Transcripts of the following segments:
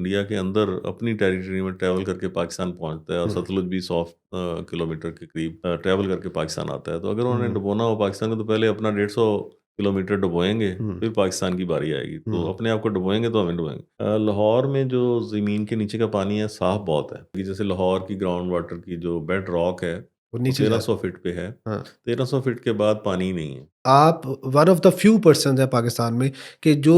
India के अंदर अपनी टेरिटरी में ट्रैवल करके पाकिस्तान पहुंचता है और हम्म, सतलुज भी 100 किलोमीटर के करीब ट्रैवल करके पाकिस्तान आता है। तो अगर उन्होंने हम्म, डुबोना हो पाकिस्तान को तो पहले अपना 150 किलोमीटर डुबोएंगे, हम्म, फिर पाकिस्तान की बारी आएगी। तो हम्म, अपने आप को डुबोएंगे तो हमें डुबोएंगे। लाहौर में जो ज़मीन के नीचे का पानी है साफ बहुत है, कि जैसे लाहौर की ग्राउंड वाटर की जो बेड रॉक है वो वो नीचे जा तेरह रहा सौ है। फीट पे है। हाँ, 1300 फीट के बाद पानी ही नहीं है। आप one of the few person है पाकिस्तान में कि जो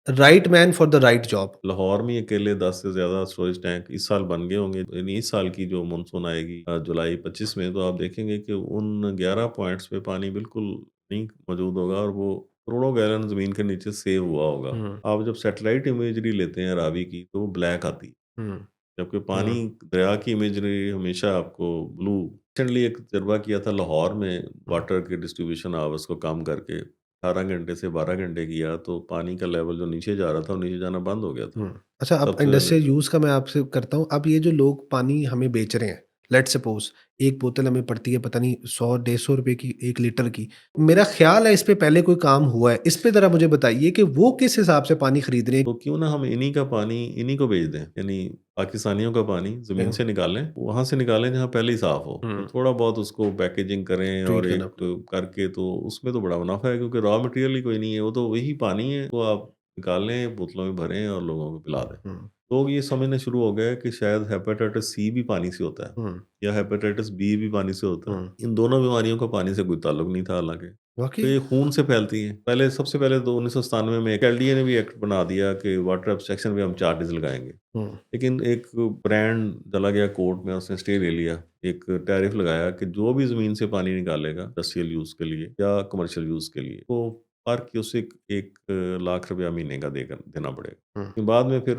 right man for the right job. Lahore में ही अकेले 10 से ज़्यादा स्टोरेज टैंक इस साल बन गए होंगे। यानी इस साल की जो मानसून आएगी जुलाई 25 में, तो आप देखेंगे कि उन 11 पॉइंट्स पे पानी बिल्कुल नहीं मौजूद होगा और वो करोड़ों गैलन ज़मीन के नीचे सेव हुआ होगा। हम्म, आप जब सैटेलाइट इमेजरी लेते हैं रावी की तो वो ब्लैक आती है, हम्म, जबकि पानी हम्म, दरिया की इमेजरी हमेशा आपको ब्लू। रिसेंटली एक तजर्बा किया था लाहौर में, हम्म, वाटर के डिस्ट्रीब्यूशन आवर्स को कम करके 18 घंटे से 12 घंटे किया, तो पानी का लेवल जो नीचे जा रहा था वो नीचे जाना बंद हो गया था। अच्छा, अब सबसे इंडस्ट्रियल पहले यूज़ का मैं आपसे करता हूँ। अब ये जो लोग पानी हमें बेच रहे हैं, लेट्स सपोज एक बोतल हमें पड़ती है पता नहीं 100 150 रुपए की, 1 लीटर की। मेरा ख्याल है इस पे पहले कोई काम हुआ है। इस पे ज़रा मुझे बताइए कि वो किस हिसाब से पानी खरीद रहे तो क्यों ना हम इन्हीं का पानी इन्हीं को बेच दें, यानी पाकिस्तानियों का पानी ज़मीन हैं? से निकालें, वहाँ से निकालें जहाँ पहले ही साफ़ हो। तो हुँ, थोड़ा बहुत उसको पैकेजिंग करें ट्रीट और करना। एक करके, तो उसमें तो बड़ा मुनाफ़ा है, क्योंकि रॉ मटेरियल ही कोई नहीं है, वो तो वही पानी है, वो आप निकालें, बोतलों में भरें और लोगों को पिला दें। हुँ, लोग ये समझना शुरू हो गए कि शायद हेपेटाइटिस सी भी पानी से होता है हुँ, या हेपेटाइटिस बी भी पानी से होता है। हुँ। इन दोनों बीमारियों का पानी से कोई ताल्लुक नहीं था हालाँकि। तो वाक़ई? ये खून से फैलती हैं। पहले सबसे पहले तो 1997 में एक एलडीए ने भी एक्ट बना दिया कि वाटर एब्स्ट्रैक्शन पे हम चार्जेज़ लगाएँगे। हुँ, लेकिन एक ब्रांड चला गया कोर्ट में, उसने स्टे ले लिया। एक टैरिफ लगाया कि जो भी ज़मीन से पानी निकालेगा इंडस्ट्रियल यूज़ के लिए या कमर्शियल यूज़ के लिए, तो पर क्यूसेक 1 लाख रुपया महीने का देना पड़ेगा। हुँ। फिर बाद में फिर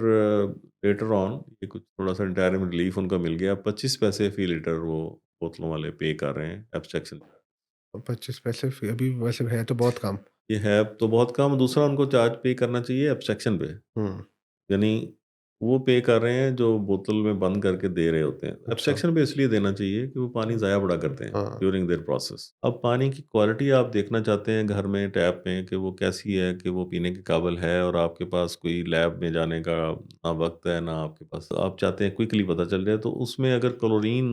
लेटर ऑन ये कुछ थोड़ा-सा इंटरिम रिलीफ उनको मिल गया। 25 पैसे फ़ी लीटर वो बोतलों वाले पे कर रहे हैं एब्स्ट्रैक्शन। 25 पैसे फ़ी अभी वैसे है तो बहुत कम। ये है तो बहुत कम। दूसरा, उनको चार्ज पे करना चाहिए एब्स्ट्रैक्शन पे। हुँ, यानी वो पे कर रहे हैं जो बोतल में बंद करके दे रहे होते हैं। अच्छा। एब्स्ट्रैक्शन पे इसलिए देना चाहिए कि वो पानी हुँ, ज़ाया बड़ा करते हैं हाँ। During their process. अब पानी की क्वालिटी आप देखना चाहते हैं घर में टैप में कि वो कैसी है, कि वो पीने के काबिल है, और आपके पास कोई लैब में जाने का ना वक़्त है, ना आपके पास, आप चाहते हैं क्विकली पता चल जाए। तो उसमें अगर क्लोरीन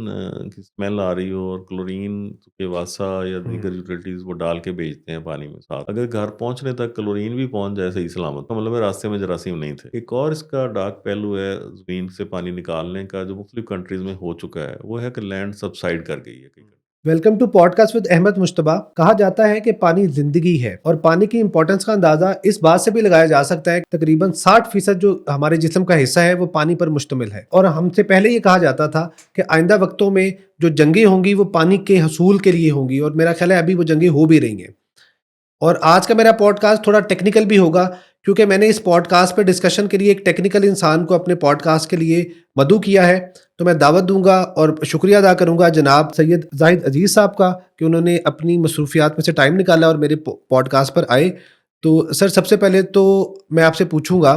की स्मेल आ रही हो, और क्लोरीन के वासा या हुँ, दीगर यूटिलिटीज़ वो डाल के बेचते हैं पानी में साथ। अगर घर पहुँचने तक क्लोरीन भी पहुँच जाए सही सलामत, तो मतलब है रास्ते में जरासीम नहीं थे। एक और इसका डार्क पहलू है ज़मीन से पानी निकालने का, जो मुख्तलिफ कंट्रीज़ में हो चुका है, वो है कि लैंड सबसाइड कर गई है कई। Welcome to podcast with Ahmed Mushtaba. कहा जाता है कि पानी जिंदगी है और पानी की इंपॉर्टेंस का अंदाजा इस बात से भी लगाया जा सकता है कि तकरीबन 60% जो हमारे जिस्म का हिस्सा है वो पानी पर मुश्तमिल है। और हमसे पहले ये कहा जाता था कि आइंदा वक्तों में जो जंगें होंगी वो पानी के हसूल के लिए होंगी, और मेरा ख्याल है अभी वो जंगें हो भी रही हैं। और आज का मेरा पॉडकास्ट थोड़ा टेक्निकल भी होगा, क्योंकि मैंने इस पॉडकास्ट पे डिस्कशन के लिए एक टेक्निकल इंसान को अपने पॉडकास्ट के लिए मदऊ किया है। तो मैं दावत दूंगा और शुक्रिया अदा करूंगा जनाब सैयद जाहिद अजीज़ साहब का कि उन्होंने अपनी मसरूफियात में से टाइम निकाला और मेरे पॉडकास्ट पर आए। तो सर, सबसे पहले तो मैं आपसे पूछूंगा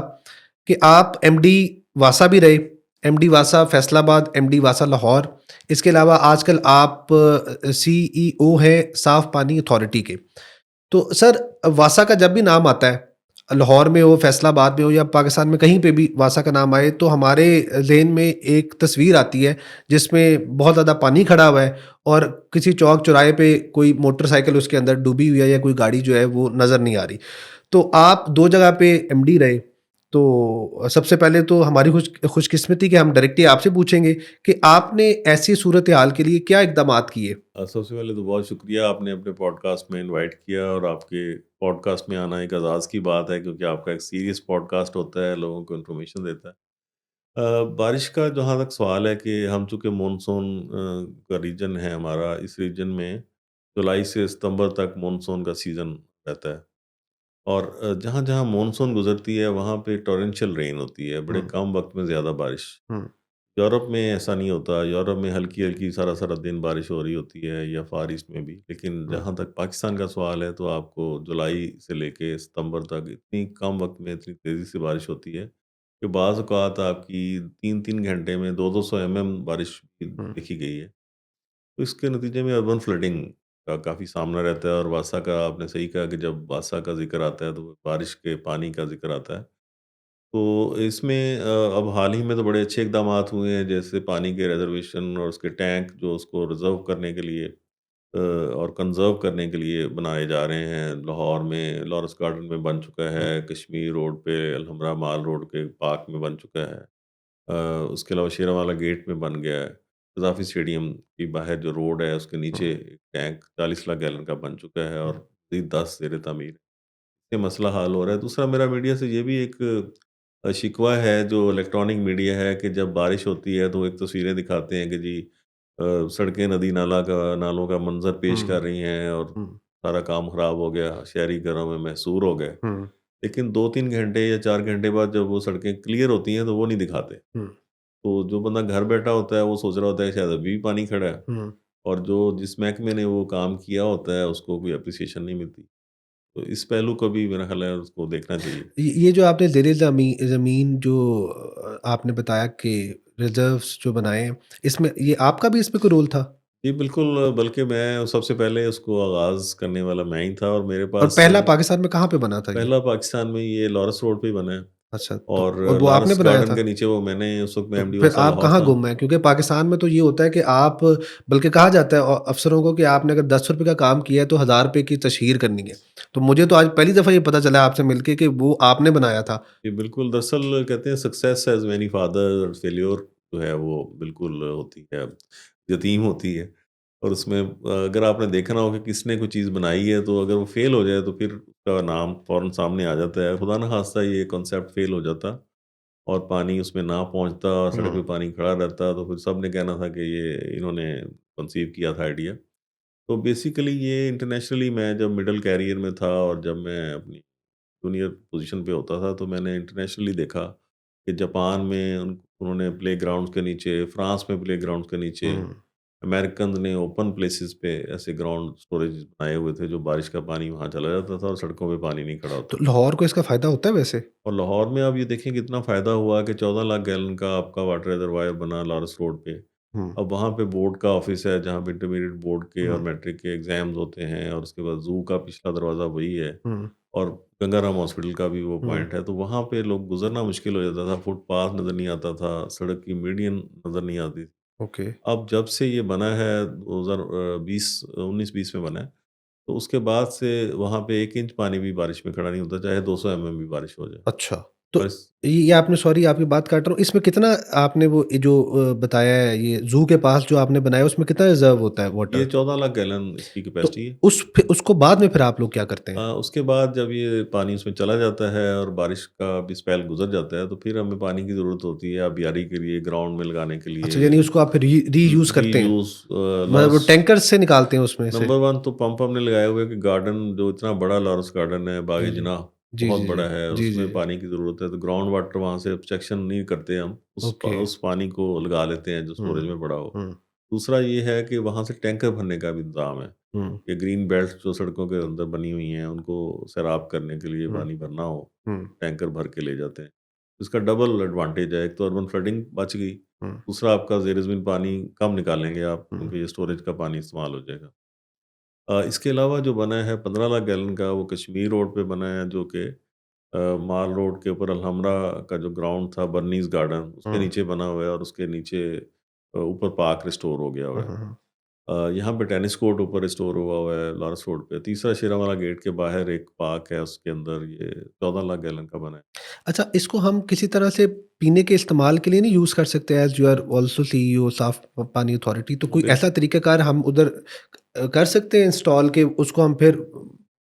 कि आप एमडी वासा भी रहे, एमडी वासा फैसलाबाद, एमडी वासा लाहौर। इसके अलावा आजकल आप सीईओ हैं साफ पानी अथॉरिटी के। तो सर, वासा का जब भी नाम आता है, लाहौर में हो, फैसलाबाद में हो या पाकिस्तान में कहीं पे भी वासा का नाम आए, तो हमारे ज़हन में एक तस्वीर आती है जिसमें बहुत ज़्यादा पानी खड़ा हुआ है और किसी चौक चौराहे पे कोई मोटरसाइकिल उसके अंदर डूबी हुई है या कोई गाड़ी जो है वो नज़र नहीं आ रही। तो आप 2 जगह पे एमडी रहे, तो सबसे पहले तो हमारी खुशकिस्मती कि हम डायरेक्टली आपसे पूछेंगे कि आपने ऐसी सूरत हाल के लिए क्या इक़दामात किए? सबसे पहले तो बहुत शुक्रिया, आपने अपने पॉडकास्ट में इनवाइट किया, और आपके पॉडकास्ट में आना एक एज़ाज़ की बात है, क्योंकि आपका एक सीरियस पॉडकास्ट होता है, लोगों को इन्फॉर्मेशन देता है। बारिश का जहाँ तक सवाल है कि हम चूँकि मानसून का रीजन है हमारा, इस रीजन में जुलाई से सितंबर तक मानसून का सीज़न रहता है। और जहाँ-जहाँ मानसून गुज़रती है वहाँ पे टॉरेंशियल रेन होती है, बड़े हुँ, कम वक़्त में ज़्यादा बारिश। हुँ, यूरोप में ऐसा नहीं होता, यूरोप में हल्की-हल्की सारा-सारा दिन बारिश हो रही होती है, या फ़ार ईस्ट में भी। लेकिन हुँ, जहाँ तक पाकिस्तान का सवाल है, तो आपको जुलाई से लेके सितंबर तक इतनी कम वक़्त में इतनी तेज़ी से बारिश होती है कि बाज़ औक़ात आपकी 3-3 घंटे में 2-2 सौ एमएम बारिश भी हुँ। देखी गई है। तो इसके नतीजे में अर्बन फ्लडिंग का काफ़ी सामना रहता है, और वासा का आपने सही कहा कि जब वासा का ज़िक्र आता है तो बारिश के पानी का ज़िक्र आता है। तो इसमें अब हाल ही में तो बड़े अच्छे इकदामात हुए हैं, जैसे पानी के रिज़र्वेशन और उसके टैंक जो उसको रिज़र्व करने के लिए और कंज़र्व करने के लिए बनाए जा रहे हैं। लाहौर में लॉरेंस गार्डन में बन चुका हुँ, है, कश्मीर रोड पे अलहम्रा माल रोड के पार्क में बन चुका है। उसके अलावा शेरांवाला गेट में बन गया है। कज़ाफ़ी स्टेडियम के बाहर जो रोड है उसके नीचे हुँ, एक टैंक 40 लाख गैलन का बन चुका है और हुँ, मज़ीद 10 ज़ेर तामीर। ये मसला हल हो रहा है। दूसरा मेरा मीडिया से ये भी एक शिकवा है जो इलेक्ट्रॉनिक मीडिया है कि जब बारिश होती है तो एक तस्वीरें दिखाते हैं कि जी सड़कें नदी नालों का मंज़र पेश हुँ, कर रही हैं और हुँ, सारा काम ख़राब हो गया, शहरी घरों में महसूर हो गए। हुँ, लेकिन 2-3 घंटे या 4 घंटे बाद जब वो सड़कें क्लियर होती हैं तो वो नहीं दिखाते। हुँ, तो जो बंदा घर बैठा होता है वो सोच रहा होता है शायद अभी भी पानी खड़ा है हुँ। और जो जिस महकमे ने वो काम किया होता है उसको कोई एप्रिसिएशन नहीं मिलती। तो इस पहलू को भी मेरा ख़्याल है उसको देखना चाहिए। ये जो आपने ज़ेरे ज़मीन जो आपने बताया कि रिज़र्व्स जो बनाए हैं, इसमें ये आपका भी इसमें कोई रोल था? जी, बिल्कुल बल्कि मैं सबसे पहले उसको आगाज़ करने वाला मैं ही था और मेरे और पास पहला पाकिस्तान में कहाँ पे बना था ये? पहला पाकिस्तान में ये लॉरेंस रोड पे ही बना है अच्छा, और और वो आपने लॉरेंस बनाया गार्डन था? के नीचे वो मैंने उस वक़्त मैं तो एमडी फिर ओसा आप लाहौर कहाँ था। गुम हैं? क्योंकि पाकिस्तान में तो ये होता है कि आप बल्कि कहा जाता है अफ़सरों को कि आपने अगर ₹10 का काम किया है तो ₹1000 की तशहीर करनी है। तो मुझे तो आज पहली दफ़ा ये पता चला आपसे मिलके कि वो आपने बनाया था। जी, बिल्कुल दरअसल कहते हैं सक्सेस हैज़ मैनी फादर और फेल्योर जो है वो बिल्कुल होती है, यतीम होती है और उसमें अगर आपने देखा ना हो कि किसने कोई चीज़ बनाई है तो अगर वो फ़ेल हो जाए तो फिर उसका नाम फ़ौरन सामने आ जाता है। खुदा ना ख़ास्ता ये कॉन्सेप्ट फ़ेल हो जाता और पानी उसमें ना पहुँचता और सड़क हुँ, पे पानी खड़ा रहता तो फिर सबने कहना था कि ये इन्होंने कंसीव किया था आइडिया। तो बेसिकली ये इंटरनेशनली मैं जब मिडल कैरियर में था और जब मैं अपनी जूनियर पोजीशन पे होता था, तो मैंने इंटरनेशनली देखा कि जापान में उन्होंने प्लेग्राउंड्स के नीचे, फ्रांस में प्लेग्राउंड्स के नीचे, हुँ। अमेरिकन्स ने ओपन प्लेसेस पे ऐसे ग्राउंड स्टोरेज बनाए हुए थे, जो बारिश का पानी वहाँ चला जाता था और सड़कों पे पानी नहीं खड़ा तो होता। लाहौर को इसका फ़ायदा होता है वैसे? और लाहौर में आप ये देखें कितना फ़ायदा हुआ कि 14 लाख गैलन का आपका वाटर रिजर्वायर बना लॉरेंस रोड पे। हुँ, अब वहाँ पे बोर्ड का ऑफ़िस है, जहाँ पे इंटरमीडिएट बोर्ड के और हुँ, मैट्रिक के एग्ज़ाम्स होते हैं और उसके बाद ज़ू का पिछला दरवाज़ा वही है। हुँ, और गंगाराम हॉस्पिटल का भी वो हुँ। पॉइंट है, तो वहाँ पे लोग गुज़रना मुश्किल हो जाता था, फुटपाथ नज़र नहीं आता था, सड़क की मीडियन नज़र नहीं आती थी। ओके। अब जब से ये बना है 2020 19-20 में बना है, तो उसके बाद से वहाँ पे 1 इंच पानी भी बारिश में खड़ा नहीं होता, चाहे 200 एमएम भी बारिश हो जाए। अच्छा, तो और इस ये आपने सॉरी आपकी बात काट रहा हूँ, इसमें कितना आपने वो ये जो बताया है ये ज़ू के पास जो आपने बनाया उसमें कितना रिज़र्व होता है ये वाटर? 14 लाख गैलन इसकी तो कैपेसिटी है। उसको बाद में फिर आप लोग क्या करते हैं? उसके बाद जब ये पानी उसमें चला जाता है और बारिश का भी स्पेल गुज़र जाता है, तो फिर हमें पानी की ज़रूरत होती है आबियारी के लिए, ग्राउंड में लगाने के अच्छा, लिए, यानी उसको आप फिर रीयूज़ करते हैं? रीयूज़ मतलब वो लॉस टैंकर से निकालते हैं उसमें से? नंबर 1 तो पंप हमने लगाए हुए हैं कि गार्डन जो इतना बड़ा लॉरेंस गार्डन है, जी, जी। बाग-ए-जनाह जी, बहुत जी, जी। बड़ा है, जी, जी, उसमें जी। पानी की ज़रूरत है, तो ग्राउंड वाटर वहाँ से ऑब्स्ट्रक्शन नहीं करते हम, ओके। उस पानी को लगा लेते हैं जो स्टोरेज हुँ, में पड़ा हो। हुँ, दूसरा ये है कि वहाँ से टैंकर भरने का भी इंतज़ाम है, हुँ, कि ग्रीन बेल्ट जो सड़कों के अंदर बनी हुई हैं, उनको सैराब करने के लिए हुँ, पानी भरना हो, हुँ, टैंकर भर के ले जाते हैं। इसका डबल एडवांटेज है, एक तो अर्बन फ्लडिंग बच गई, हुँ, दूसरा आपका ज़ेर ज़मीन पानी कम निकालेंगे आप, हुँ। क्योंकि ये स्टोरेज का पानी इस्तेमाल हो जाएगा। इसके अलावा जो बना है 15 लाख गैलन का वो कश्मीर रोड पे बना है जो कि माल रोड के ऊपर अलहम्रा का जो ग्राउंड था बर्नीज़ गार्डन उसके हुँ, नीचे बना हुआ है और उसके नीचे ऊपर पार्क रिस्टोर हो गया हुआ हुँ, है। हुँ, हुँ। यहाँ पे टेनिस कोर्ट ऊपर रिस्टोर हुआ है लॉरेंस रोड पे। तीसरा शेरावाला गेट के बाहर एक पार्क है उसके अंदर ये 14 लाख गैलन का बना है। अच्छा, इसको हम किसी तरह से पीने के इस्तेमाल के लिए नहीं यूज़ कर सकते as you are also CEO Saaf Pani authority तो कोई बिल ऐसा तरीकाकार हम उधर कर सकते हैं इंस्टॉल कि उसको हम फिर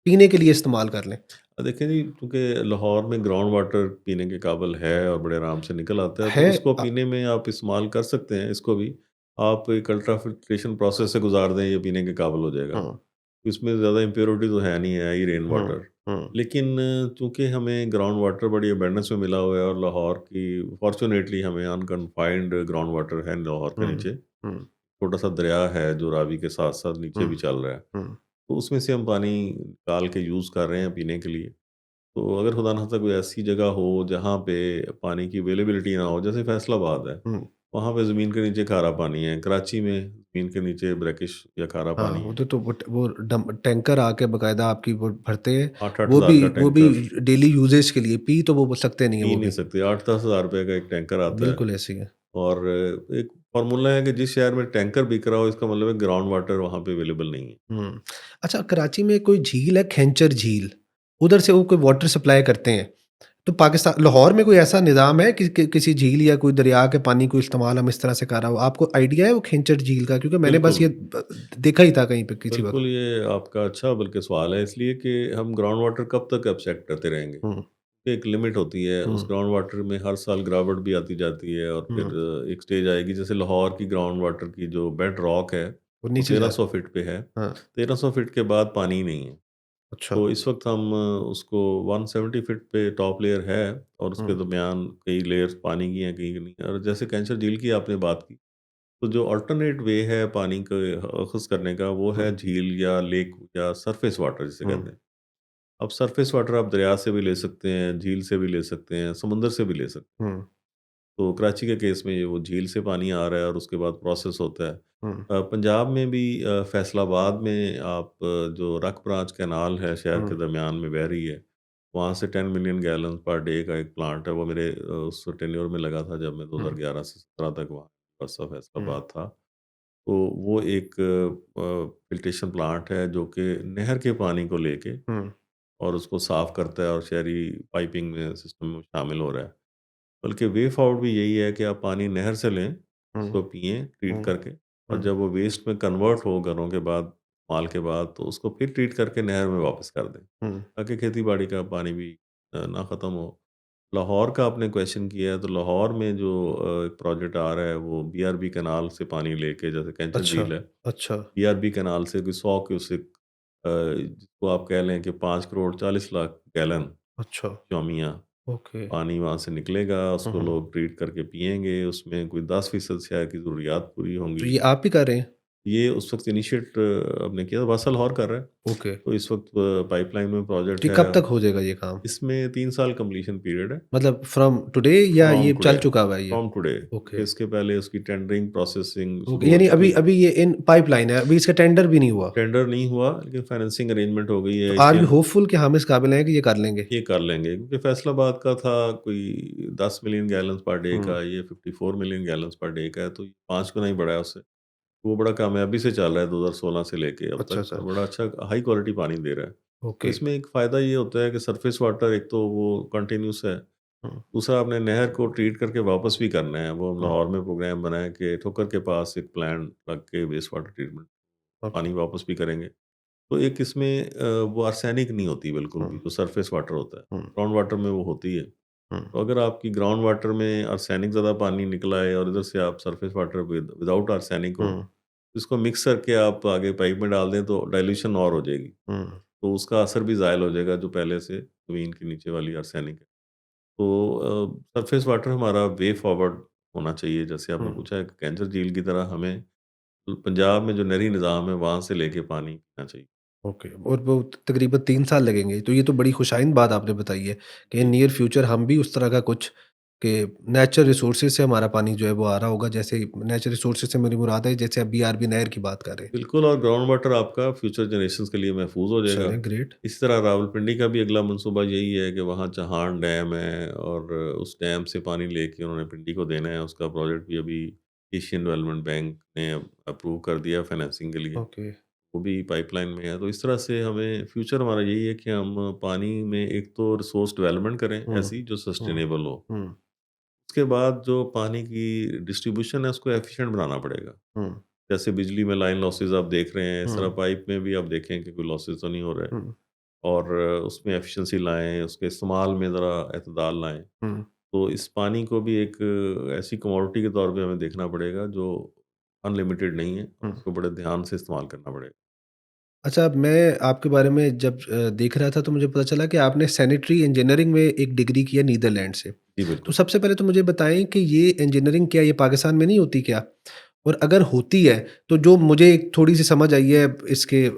पीने के लिए इस्तेमाल कर लें? देखें जी क्योंकि लाहौर में ग्राउंड वाटर पीने के काबिल है और बड़े आराम से निकल आता है तो है उसको पीने में आप इस्तेमाल कर सकते हैं इसको भी। आप एक अल्ट्रा फिल्ट्रेशन प्रोसेस से गुजार दें ये पीने के काबिल हो जाएगा। हुँ, इसमें ज़्यादा इम्प्योरिटी तो है नहीं, है ही रेन हुँ, वाटर। हुँ, लेकिन चूँकि हमें ग्राउंड वाटर बड़ी अबंडेंस में मिला हुआ है और लाहौर की फॉर्च्यूनेटली हमें अनकन्फाइंड ग्राउंड वाटर है लाहौर के हुँ, नीचे। हुँ, छोटा-सा दरिया है जो रावी के साथ-साथ नीचे हुँ, भी चल रहा है। हुँ, तो उसमें से हम पानी निकाल के यूज़ कर रहे हैं पीने के लिए। तो अगर खुदा ना खास्ता कोई ऐसी जगह हो जहाँ पे पानी की अवेलेबिलिटी ना हो, जैसे फैसलाबाद है। हुँ। वहाँ पे ज़मीन के नीचे खारा पानी है। कराची में ज़मीन के नीचे ब्रैकिश या खारा हाँ, पानी वो है। तो वो डम टैंकर आके बाकायदा आपकी वो भरते हैं, 8-8 वो हज़ार भी का वो भी टैंकर, डेली यूज़ेज के लिए, पी तो वो सकते नहीं है पी वो नहीं भी। सकते। 8-10 हज़ार रुपए का एक टैंकर आता है। बिल्कुल ऐसे ही है। और एक फ़ॉर्मूला है कि जिस शहर में टैंकर बिक रहा हो, इसका मतलब है ग्राउंड वाटर वहाँ पे अवेलेबल नहीं है। हुँ। अच्छा, कराची में कोई झील है खेंचर झील, उधर से वो कोई वाटर सप्लाई करते हैं। तो पाकिस्तान लाहौर में कोई ऐसा निज़ाम है कि किसी झील या कोई दरिया के पानी को इस्तेमाल हम इस तरह से कर रहा हो? आपको आइडिया है वो खेंचर झील का? क्योंकि मैंने बस बिल्कुल, ये देखा ही था कहीं पे किसी बिल्कुल, वक़्त। ये आपका अच्छा बल्कि सवाल है, इसलिए कि हम ग्राउंड वाटर कब तक एक्सट्रैक्ट करते रहेंगे? हुँ, एक लिमिट होती है, उस हुँ, ग्राउंड वाटर में हर साल गिरावट भी आती जाती है और फिर हुँ। एक स्टेज आएगी, जैसे लाहौर की ग्राउंड वाटर की जो बेड रॉक है, वो वो नीचे जा 1300 फीट पे है। हाँ, 1300 फीट के बाद पानी ही नहीं है। अच्छा। तो इस वक़्त हम उसको 170 फीट पे टॉप लेयर है और उसके हुँ, दरमियान कई लेयर्स पानी की हैं, कहीं की नहीं है। और जैसे कैंचर झील की आपने बात की, तो जो अल्टरनेट वे है पानी को अख़ज़ करने का, वो हुँ, है झील या लेक या सरफेस वाटर जिसे हुँ, कहते हैं। अब सरफेस वाटर आप दरिया से भी ले सकते हैं, झील से भी ले सकते हैं, समुंदर से भी ले सकते हैं। हुँ, तो कराची के केस में ये वो झील से पानी आ रहा है और उसके बाद प्रोसेस होता है। हुँ, पंजाब में भी फैसलाबाद में आप जो रक ब्रांच कैनाल है शहर के हुँ, दरमियान में बह रही है, वहाँ से 10 मिलियन गैलन पर डे का एक प्लांट है। वो मेरे उस टेन्योर में लगा था जब मैं हुँ, 2011 से 17 तक वहाँ बसा हुँ, फैसलाबाद था। तो वो एक फ़िल्ट्रेशन प्लांट है जो कि नहर के पानी को लेके हुँ, और उसको साफ़ करता है और शहरी पाइपिंग में सिस्टम में शामिल हो रहा है। बल्कि वे फॉरवर्ड भी यही है कि आप पानी नहर से लें, हुँ, उसको पिएँ ट्रीट हुँ, करके, और हुँ, जब वो वेस्ट में कन्वर्ट हो घरों के बाद, इस्तेमाल के बाद, तो उसको फिर ट्रीट करके नहर में वापस कर दें, हुँ, ताकि खेती-बाड़ी का पानी भी ना ख़त्म हो। लाहौर का आपने क्वेश्चन किया है, तो लाहौर में जो एक प्रोजेक्ट आ रहा है, वो बीआरबी कैनाल से पानी लेके, जैसे कैंचर अच्छा, झील है, अच्छा, बीआरबी कैनाल से कोई 100 क्यूसेक जिसको आप कह लें कि 5 करोड़ 40 लाख गैलन अच्छा, यौमिया ओके। पानी वहाँ से निकलेगा, हुँ, उसको हुँ। लोग ट्रीट करके पिएँगे, उसमें कोई 10% शहर की ज़रूरियात पूरी तो होंगी। ये आप ही कर रहे हैं? ये उस वक़्त इनिशिएट हमने किया, वासा लाहौर कर रहा है। ओके। तो इस वक़्त पाइपलाइन में तो प्रोजेक्ट ये है। कब तक हो जाएगा ये काम? इसमें 3 साल कंप्लीशन पीरियड है। मतलब फ्रॉम टुडे या फ्रॉम ये टुडे चल चुका हुआ है ये? फ्रॉम टुडे, ओके, क्योंकि इसके पहले उसकी टेंडरिंग प्रोसेसिंग ओके। शुरू हो यानी चुकी अभी है। अभी ये इन पाइपलाइन है, अभी इसका टेंडर भी नहीं हुआ। टेंडर नहीं हुआ, लेकिन फाइनेंसिंग अरेंजमेंट हो गई तो है, आर वी एशियन होपफुल कि हम इस काबिल हैं कि ये कर लेंगे? ये कर लेंगे, क्योंकि फैसलाबाद का था कोई 10 मिलियन गैलन्स पर डे हुँ, का, ये 54 मिलियन गैलन्स पर डे का है, तो 5 गुना ही बड़ा है उससे। वो बड़ा कामयाबी से चल रहा है 2016 से लेके अब अच्छा, तक, अच्छा। और बड़ा अच्छा हाई क्वालिटी पानी दे रहा है। तो ओके। इसमें एक फ़ायदा ये होता है कि सरफेस वाटर एक तो वो कंटिन्यूअस है, हुँ, दूसरा आपने नहर को ट्रीट करके वापस भी करना है। वो हम हुँ, लाहौर में प्रोग्राम बनाया कि ठोकर के पास एक प्लांट रख के वेस्ट वाटर ट्रीटमेंट ओके। पानी वापस भी करेंगे। तो एक इसमें वो आर्सेनिक नहीं होती बिल्कुल भी, हुँ, जो सरफेस वाटर होता है। हुँ, ग्राउंड वाटर में वो होती है। हुँ, तो अगर आपकी ग्राउंड वाटर में आर्सेनिक ज़्यादा पानी निकला है और इधर से आप सरफेस वाटर विदाउट आर्सेनिक हो, हुँ, इसको मिक्स करके आप आगे पाइप में डाल दें, तो डाइल्यूशन और हो जाएगी। हुँ, तो उसका असर भी ज़ायल हो जाएगा जो पहले से ज़मीन के नीचे वाली आर्सेनिक है। तो सरफेस वाटर हमारा वे फॉरवर्ड होना चाहिए, जैसे आपने हुँ। पूछा है कि कैंचर झील की तरह हमें पंजाब में जो नहरी निज़ाम है, वहाँ से लेके पानी पीना चाहिए। ओके, और वो तकरीबन 3 साल लगेंगे। तो ये तो बड़ी खुशाइंद बात आपने बताई है कि इन जी। नियर फ्यूचर हम भी उस तरह का कुछ कि नेचुरल रिसोर्सेज़ से हमारा पानी जो है वो आ रहा होगा। जैसे नेचुरल रिसोर्सेज़ से मेरी मुराद है जैसे आप बीआरबी नहर की बात कर रहे हैं। बिल्कुल, और ग्राउंड वाटर आपका फ्यूचर जनरेशंस के लिए महफूज़ हो जाएगा। चलें, ग्रेट। इसी तरह रावलपिंडी का भी अगला मंसूबा यही है कि वहाँ चौहान डैम है और उस डैम से पानी लेके उन्होंने पिंडी को देना है। उसका प्रोजेक्ट भी अभी एशियन डेवलपमेंट बैंक ने अप्रूव कर दिया फाइनेंसिंग के लिए। ओके। वो भी पाइपलाइन में है। तो इस तरह से हमें फ्यूचर हमारा यही है कि हम पानी में एक तो रिसोर्स डेवलपमेंट करें हुँ, ऐसी जो हुँ, सस्टेनेबल हो। हुँ, उसके बाद जो पानी की डिस्ट्रीब्यूशन है उसको एफिशिएंट बनाना पड़ेगा। हुँ, जैसे बिजली में लाइन लॉसेस आप देख रहे हैं, इस तरह हुँ, पाइप में भी आप देखें कि कोई लॉसेस तो नहीं हो रहे हैं, हुँ, और उसमें एफिशिएंसी लाएँ, उसके इस्तेमाल में ज़रा एतदाल लाएँ। हुँ, तो इस पानी को भी एक ऐसी कमोडिटी के तौर पे हमें देखना पड़ेगा जो अनलिमिटेड नहीं है, और हुँ। उसको बड़े ध्यान से इस्तेमाल करना पड़ेगा। अच्छा, मैं आपके बारे में जब देख रहा था तो मुझे पता चला कि आपने सैनिटरी इंजीनियरिंग में एक डिग्री की है नीदरलैंड से। जी, तो बिल्कुल। सबसे पहले तो मुझे बताएँ कि ये इंजीनियरिंग क्या ये पाकिस्तान में नहीं होती क्या? और अगर होती है, तो जो मुझे एक थोड़ी-सी समझ आई है इसके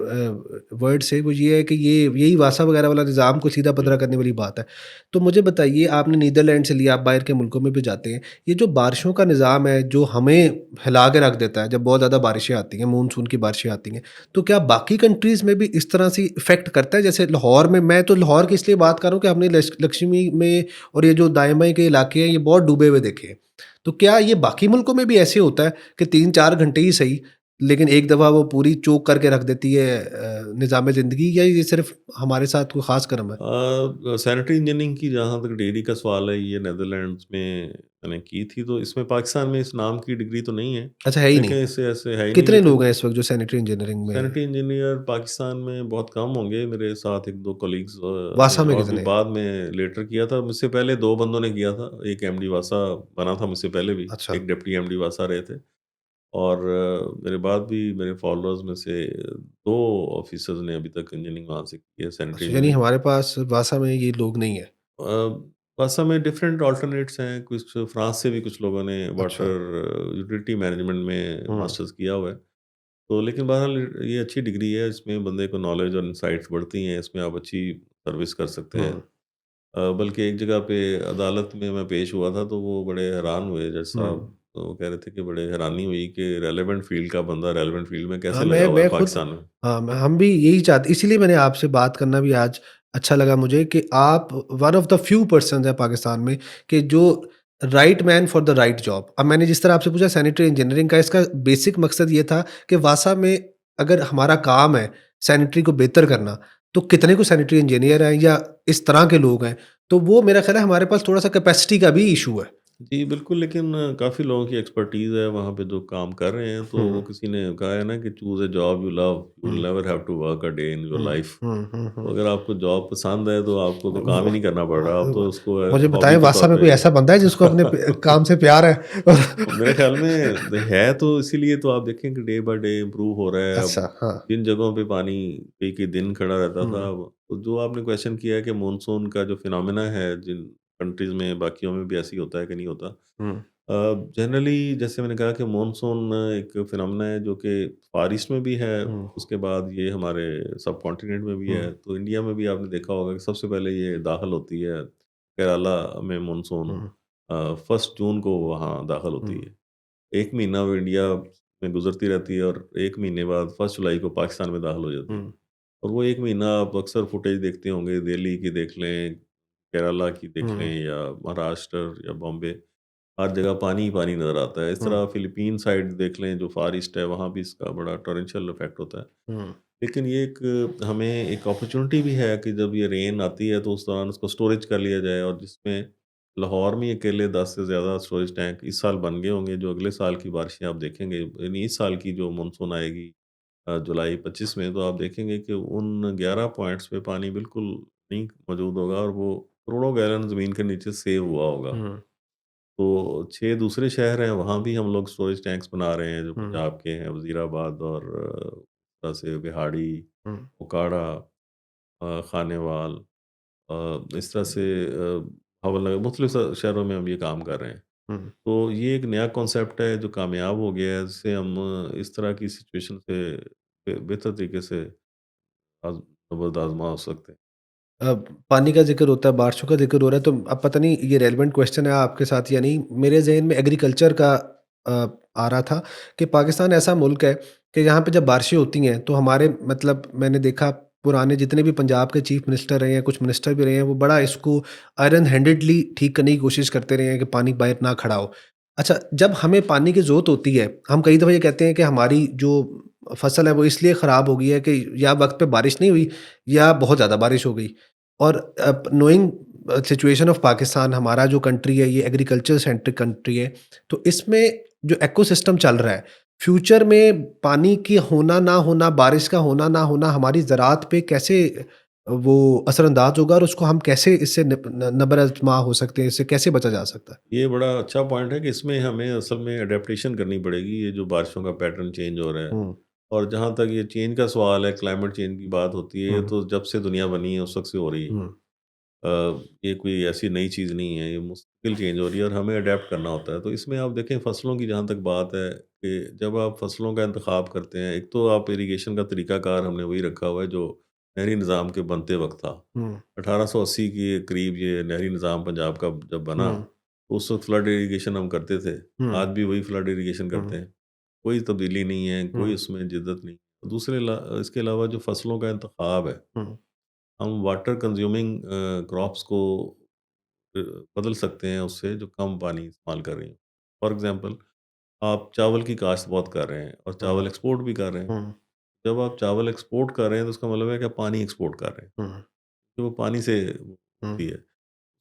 वर्ड से, वो ये है कि ये यही वासा वगैरह वाला निज़ाम को सीधा-पदरा बिल्कुल। करने वाली बात है। तो मुझे बताइए, आपने नीदरलैंड से लिया, आप बाहर के मुल्कों में भी जाते हैं, ये जो बारिशों का निज़ाम है, जो हमें हिला के रख देता है, जब बहुत ज़्यादा बारिशें आती हैं, मानसून की बारिशें आती हैं, तो क्या बाकी कंट्रीज़ में भी इस तरह से इफ़ेक्ट करता है? जैसे लाहौर में, मैं तो लाहौर की इसलिए बात कर रहा हूँ कि हमने लक्ष्मी में और ये जो दाएँ-बाएँ के इलाके हैं, ये बहुत डूबे हुए देखे हैं। तो क्या ये बाकी मुल्कों में भी ऐसे होता है कि 3-4 घंटे ही सही, लेकिन एक दफ़ा वो पूरी चोक करके रख देती है निज़ाम ज़िंदगी, या ये सिर्फ़ हमारे साथ कोई ख़ास कर्म है? सैनिटरी इंजीनियरिंग की जहाँ तक डिग्री का सवाल है, ये नीदरलैंड्स में मैंने की थी, तो इसमें पाकिस्तान में इस नाम की डिग्री तो नहीं है, अच्छा, है ही नहीं। लेकिन इससे ऐसे है ही नहीं, कितने लोग लेकिन हैं इस वक़्त जो सैनिटरी इंजीनियरिंग में हैं? सैनिटरी इंजीनियर पाकिस्तान में बहुत कम होंगे। मेरे साथ 1-2 कलीग्स वासा हैं, में और भी कितने हैं? बाद में लेटर किया था। मुझसे पहले 2 बंदों ने किया था। एक एमडी वासा बना था मुझसे पहले भी, अच्छा, एक डिप्टी एमडी वासा रहे थे, और मेरे बाद भी मेरे फॉलोअर्स में से 2 ऑफिसर्स ने अभी तक इंजीनियरिंग वहाँ से की है, सैनिटरी अच्छा, यानी इंजीनियरिंग। हमारे पास वासा में ये लोग नहीं हैं। वासा में डिफरेंट अल्टरनेट्स हैं, कुछ फ्रांस से भी कुछ लोगों ने अच्छा। वाटर यूटिलिटी मैनेजमेंट में हुँ, मास्टर्स किया हुआ है। तो लेकिन बहरहाल ये अच्छी डिग्री है, इसमें बंदे को नॉलेज और इनसाइट्स बढ़ती हैं, इसमें आप अच्छी सर्विस कर सकते हैं। हुँ, बल्कि एक जगह पे अदालत में मैं पेश हुआ था, तो वो बड़े हैरान हुए जज हुँ। साहब, तो वो कह रहे थे कि बड़े हैरानी हुई कि रेलेवेंट फील्ड का बंदा रेलेवेंट फील्ड में हाँ, कैसे लगा मैं हुआ है मैं खुद पाकिस्तान में। हाँ, हम भी यही चाहते, इसीलिए मैंने आपसे बात करना भी आज अच्छा लगा मुझे कि आप one of the few persons हैं पाकिस्तान में कि जो right man for the right job. अब मैंने जिस तरह आपसे पूछा सैनिटरी इंजीनियरिंग का, इसका बेसिक मकसद ये था कि वासा में अगर हमारा काम है सैनिटरी को बेहतर करना, तो कितने को सैनिटरी इंजीनियर हैं या इस तरह के लोग हैं, तो वो मेरा ख़्याल है हमारे पास थोड़ा-सा कैपेसिटी का भी इश्यू है। जी, बिल्कुल, लेकिन काफ़ी लोगों की एक्सपर्टीज़ है वहाँ पे जो काम कर रहे हैं, तो वो हुँ, किसी ने कहा है ना कि choose a job you love, you will hmm, never have to work a day in your hmm, life. हुँ, हुँ, तो हुँ। अगर आपको जॉब पसंद है, तो आपको तो काम वो ही नहीं करना पड़ रहा, आप तो उसको मुझे बताएँ, हॉबी के वासा तौर में पे। कोई ऐसा बंदा है जिसको अपने काम से प्यार है? और मेरे और ख़्याल में है, तो इसीलिए तो आप देखें कि डे बाय डे इम्प्रूव हो रहा है। अब अच्छा, हाँ। जिन जगहों पे पानी कई-कई दिन खड़ा रहता था, हुँ, अब तो जो आपने क्वेश्चन किया है कि मानसून का जो फिनोमेना है, जिन कंट्रीज़ में बाकियों में भी ऐसे ही होता है कि नहीं होता। हुँ, जनरली जैसे मैंने कहा कि मानसून एक फिनोमेना है जो कि फ़ार ईस्ट में भी है, हुँ, उसके बाद ये हमारे सबकॉन्टिनेंट में भी है, हुँ, तो इंडिया में भी आपने देखा होगा कि सबसे पहले ये दाखिल होती है केरला में मानसून। हुँ, 1 जून को वहाँ दाखिल होती हुँ, है। 1 महीना वो इंडिया में गुज़रती रहती है, और 1 महीने बाद 1 जुलाई को पाकिस्तान में दाखिल हो जाती है। हुँ, और वो 1 महीना आप अक्सर फुटेज देखते होंगे, दिल्ली की देख लें, केरला की देख हुँ, लें, या महाराष्ट्र या बॉम्बे, हर जगह पानी ही पानी नज़र आता है। इस हुँ, तरह फ़िलीपीन साइड देख लें, जो फ़ार ईस्ट है, वहाँ भी इसका बड़ा टॉरेंशियल इफ़ेक्ट होता है। हुँ, लेकिन ये एक हमें एक अपॉर्च्युनिटी भी है कि जब ये रेन आती है, तो उस दौरान उसको स्टोरेज कर लिया जाए, और जिसमें लाहौर में ही अकेले 10 से ज़्यादा स्टोरेज टैंक इस साल बन गए होंगे, जो अगले साल की बारिशें आप देखेंगे, यानी इस साल की जो मानसून आएगी जुलाई 25 में, तो आप देखेंगे कि उन 11 पॉइंट्स पे पानी बिल्कुल नहीं मौजूद होगा, और वो करोड़ों गैलन ज़मीन के नीचे सेव हुआ होगा। हुँ, तो 6 दूसरे शहर हैं, वहाँ भी हम लोग स्टोरेज टैंक्स बना रहे हैं, जो हुँ, पंजाब के हैं, वज़ीराबाद और तरह से बिहाड़ी, हुँ, ओकाड़ा, खानेवाल, इस तरह से हवलनगर, मुख्तलिफ़ शहरों में हम ये काम कर रहे हैं। हुँ। तो ये एक नया कॉन्सेप्ट है जो कामयाब हो गया है, जिससे हम इस तरह की सिचुएशन से बेहतर तरीके से आज़ नबर्द आज़मा सकते हैं। पानी का ज़िक्र होता है, बारिशों का ज़िक्र हो रहा है, तो अब पता नहीं ये रेलेवेंट क्वेश्चन है आपके साथ या नहीं। मेरे ज़हन में एग्रीकल्चर का आ रहा था कि पाकिस्तान ऐसा मुल्क है कि यहाँ पे जब बारिशें होती हैं, तो हमारे मतलब मैंने देखा पुराने जितने भी पंजाब के चीफ मिनिस्टर रहे हैं, कुछ मिनिस्टर भी रहे हैं, वो बड़ा इसको आयरन हैंडेडली ठीक करने की कोशिश करते रहे हैं कि पानी बाहर ना खड़ा हो। अच्छा, जब हमें पानी की ज़रूरत होती है, हम कई दफ़ा ये कहते हैं कि हमारी जो फसल है वो इसलिए ख़राब हो गई है कि या वक़्त पे बारिश नहीं हुई या बहुत ज़्यादा बारिश हो गई। और नोइंग सिचुएशन ऑफ पाकिस्तान, हमारा जो कंट्री है ये एग्रीकल्चर सेंट्रिक कंट्री है, तो इसमें जो इकोसिस्टम चल रहा है, फ्यूचर में पानी की होना ना होना, बारिश का होना ना होना हमारी ज़राअत पे कैसे वो असरअंदाज होगा, और उसको हम कैसे इससे नबर-ए-आज़मा हो सकते हैं, इससे कैसे बचा जा सकता है? ये बड़ा अच्छा पॉइंट है कि इसमें हमें असल में एडेप्टेशन करनी पड़ेगी, ये जो बारिशों का पैटर्न चेंज हो रहा है। हुँ, और जहाँ तक ये चेंज का सवाल है, क्लाइमेट चेंज की बात होती है, ये हुँ, तो जब से दुनिया बनी है उस वक़्त से हो रही है। हुँ, ये कोई ऐसी नई चीज़ नहीं है, ये मुस्तकिल चेंज हो रही है और हमें अडेप्ट करना होता है। तो इसमें आप देखें फसलों की जहाँ तक बात है कि जब आप फसलों का इंतखाब करते हैं, एक तो आप इरिगेशन का तरीक़ाकार हमने वही रखा हुआ है जो नहरी निज़ाम के बनते वक़्त था। हुँ, 1880 के करीब ये नहरी निज़ाम पंजाब का जब बना, हुँ, तो उस वक़्त फ्लड इरिगेशन हम करते थे। हुँ, आज भी वही फ्लड इरिगेशन हुँ, करते हैं। कोई तब्दीली नहीं है, कोई हुँ, उसमें जिद्दत नहीं। इसके अलावा जो फसलों का इंतखाब है, हुँ, हम वाटर कंज्यूमिंग क्रॉप्स को अ, बदल सकते हैं उससे जो कम पानी इस्तेमाल कर रही हैं। फॉर एग्ज़ाम्पल आप चावल की काश्त बहुत कर रहे हैं और हुँ, चावल एक्सपोर्ट भी कर रहे हैं। हुँ, जब आप चावल एक्सपोर्ट कर रहे हैं तो उसका मतलब है कि आप पानी एक्सपोर्ट कर रहे हैं, हुँ, तो वो पानी से हुँ, होती है।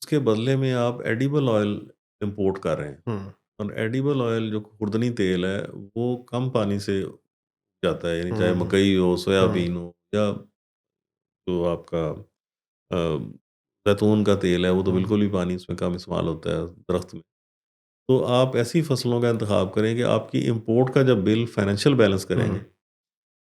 उसके बदले में आप एडिबल ऑयल इम्पोर्ट कर रहे हैं हुँ, और एडिबल ऑयल जो खुर्दनी तेल है, वो कम पानी से जाता है, यानी चाहे हुँ, मकई हो, हुँ, सोयाबीन हो या जो आपका अ, ज़ैतून का तेल है, वो तो हुँ, बिल्कुल भी पानी उसमें कम इस्तेमाल होता है दरख्त में। तो आप ऐसी फसलों का इंतखाब करें कि आपकी इम्पोर्ट का जब बिल फाइनेंशियल बैलेंस करेंगे, हुँ,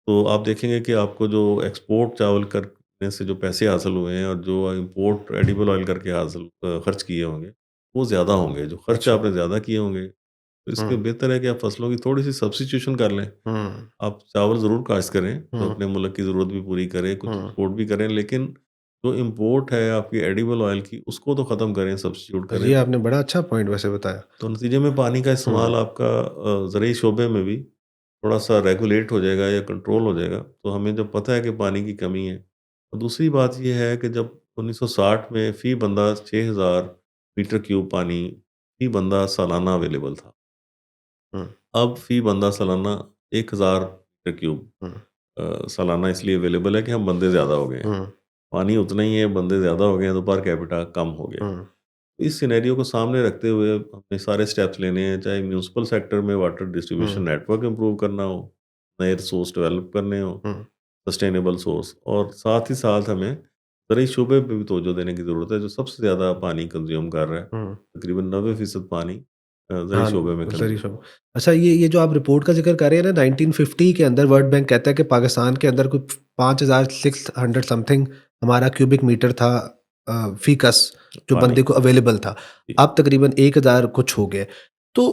तो आप देखेंगे कि आपको जो एक्सपोर्ट चावल करने से जो पैसे हासिल हुए हैं और जो इम्पोर्ट एडिबल ऑयल करके खर्च किए होंगे, वो ज़्यादा होंगे। जो खर्च अच्छा, आपने ज़्यादा किए होंगे, तो इसके हुँ, बेहतर है कि आप फसलों की थोड़ी-सी सब्स्टिट्यूशन कर लें। हुँ, आप चावल ज़रूर काश्त करें, तो हुँ, अपने मुल्क की ज़रूरत भी पूरी करें, कुछ हुँ। एक्सपोर्ट भी करें, लेकिन जो इम्पोर्ट है आपकी एडिबल ऑयल की, उसको तो ख़त्म करें, सब्स्टिट्यूट करें। ये आपने बड़ा अच्छा पॉइंट वैसे बताया। तो नतीजे में पानी का हुँ, इस्तेमाल आपका ज़रूरी शोबे में भी थोड़ा-सा रेगुलेट हो जाएगा या कंट्रोल हो जाएगा। तो हमें जब पता है कि पानी की कमी है, और दूसरी बात ये है कि जब 1960 में फ़ी बंदा 6000 मीटर क्यूब पानी फ़ी बंदा सालाना अवेलेबल था। हुँ, अब फ़ी बंदा सालाना 1000 मीटर क्यूब हुँ, सालाना इसलिए अवेलेबल है कि हम बंदे ज़्यादा हो गए हैं। हुँ, पानी उतना ही है, बंदे ज़्यादा हो गए हैं, तो पर कैपिटा कम हो गया है। हुँ, इस सिनेरियो को सामने रखते हुए हमें सारे स्टेप्स लेने हैं, चाहे म्युनिसिपल सेक्टर में वाटर डिस्ट्रीब्यूशन हुँ, नेटवर्क इम्प्रूव करना हो, नए रिसोर्स डेवलप करने हो, हुँ, सस्टेनेबल सोर्स, और साथ ही साथ हमें ज़रूरी शोबे पे भी तवज्जो देने की ज़रूरत है, जो सबसे ज़्यादा पानी कंज़्यूम कर रहा है। हुँ। तकरीबन 90% पानी ज़रूरी हाँ, शोबे में ज़री कंज़्यूम शब अच्छा ये जो आप रिपोर्ट का ज़िक्र कर रहे हैं ना 1950 के अंदर वर्ल्ड बैंक कहता है कि पाकिस्तान के अंदर कुछ 5600 समथिंग हमारा क्यूबिक मीटर था फ़ीकस जो पानी। बंदे को अवेलेबल था। जी। अब तकरीबन 1000 कुछ हो गया। तो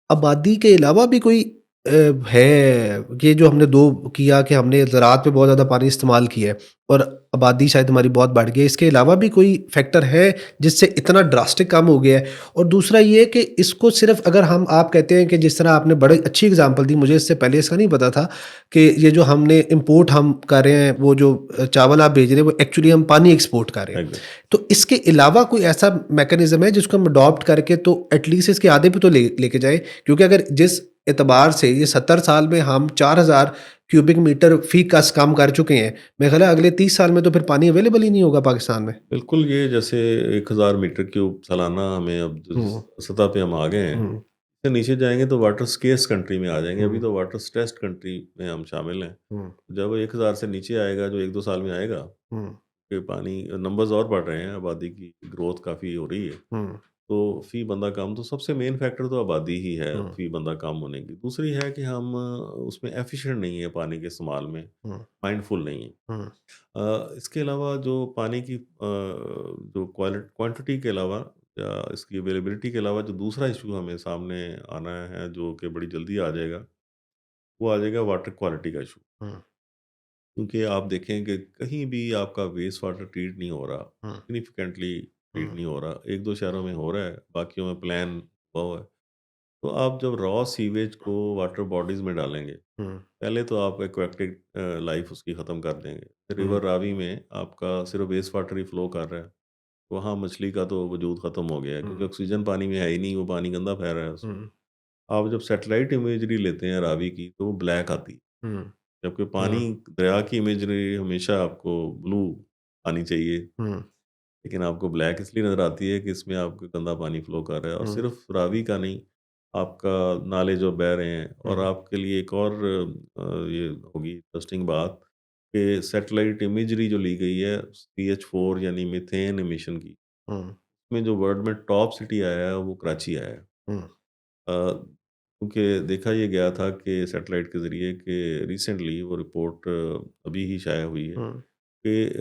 आबादी के अलावा भी कोई है ये जो हमने 2 किया कि हमने ज़राअत पे बहुत ज़्यादा पानी इस्तेमाल किया है और आबादी शायद हमारी बहुत बढ़ गई है। इसके अलावा भी कोई फैक्टर है जिससे इतना ड्रास्टिक कम हो गया है? और दूसरा ये कि इसको सिर्फ़ अगर हम आप कहते हैं कि जिस तरह आपने बड़ी अच्छी एग्ज़ाम्पल दी, मुझे इससे पहले इसका नहीं पता था कि ये जो हमने इम्पोर्ट हम कर रहे हैं, वो जो चावल आप भेज रहे हैं, वो एक्चुअली हम पानी एक्सपोर्ट कर रहे हैं। एग्ज़ैक्ट तो इसके अलावा कोई ऐसा मैकेनिज़्म है जिसको हम अडॉप्ट करके तो एटलीस्ट इसके आधे पे तो लेके जाएँ? क्योंकि अगर जिस एतबार से ये 70 साल में हम 4000 क्यूबिक मीटर फ़ी कस कम कर चुके हैं, मेरा ख़्याल है अगले 30 साल में तो फिर पानी अवेलेबल ही नहीं होगा पाकिस्तान में। बिल्कुल, ये जैसे 1000 मीटर क्यूब सालाना हमें अब जिस हुँ, सतह पे हम आ गए हैं, हुँ, इससे नीचे जाएँगे तो वाटर स्केर्स कंट्री में आ जाएँगे, अभी हुँ, तो वाटर स्ट्रेस्ड कंट्री में हम शामिल हैं। हुँ, जब 1000 से नीचे आएगा, जो 1-2 साल में आएगा, हुँ, कि पानी नंबर्स और बढ़ रहे हैं, आबादी की ग्रोथ काफ़ी हो रही है, हुँ, तो फ़ी बंदा कम, तो सबसे मेन फैक्टर तो आबादी ही है, हुँ, फ़ी बंदा कम होने की। दूसरी है कि हम उसमें एफ़िशिएंट नहीं है पानी के इस्तेमाल में, हुँ, माइंडफुल नहीं है। हुँ, इसके अलावा जो पानी की जो क्वांटिटी के अलावा या इसकी अवेलेबिलिटी के अलावा जो दूसरा इशू हमें सामने आना है, जो कि बड़ी जल्दी आ जाएगा, वो आ जाएगा वाटर क्वालिटी का इशू। हुँ, क्योंकि आप देखें कि कहीं भी आपका वेस्ट वाटर ट्रीट नहीं हो रहा, हुँ, सिग्निफिकेंटली ट्रीट हुँ, नहीं हो रहा। 1-2 शहरों में हो रहा है, बाकियों में प्लान हुआ हुआ है। तो आप जब रॉ सीवेज को वाटर बॉडीज़ में डालेंगे, हुँ, पहले तो आप एक्वेटिक लाइफ़ उसकी ख़त्म कर देंगे। हुँ, रिवर रावी में आपका सिर्फ़ वेस्ट वाटर ही फ्लो कर रहा है। वहाँ मछली का तो वजूद ख़त्म हो गया है, क्योंकि हुँ, ऑक्सीजन पानी में है ही नहीं, वो पानी गंदा फैल रहा है उसमें। हुँ, आप जब सैटेलाइट इमेजरी लेते हैं रावी की, तो वो ब्लैक आती है, हुँ, जबकि पानी हुँ, दरिया की इमेजरी हमेशा आपको ब्लू आनी चाहिए, हुँ, लेकिन आपको ब्लैक इसलिए नज़र आती है कि इसमें आपको गंदा पानी फ्लो कर रहा है। और हुँ, सिर्फ़ रावी का नहीं, आपका नाले जो बह रहे हैं, और हुँ, आपके लिए एक और ये होगी इंटरेस्टिंग बात कि सैटेलाइट इमेजरी जो ली गई है CH4 यानी मीथेन एमिशन की, हुँ, इसमें जो वर्ल्ड में टॉप सिटी आया है वो कराची आया है। हुँ, क्योंकि देखा ये गया था कि सैटेलाइट के ज़रिए कि रिसेंटली वो रिपोर्ट अभी ही शाया हुई है हुँ, कि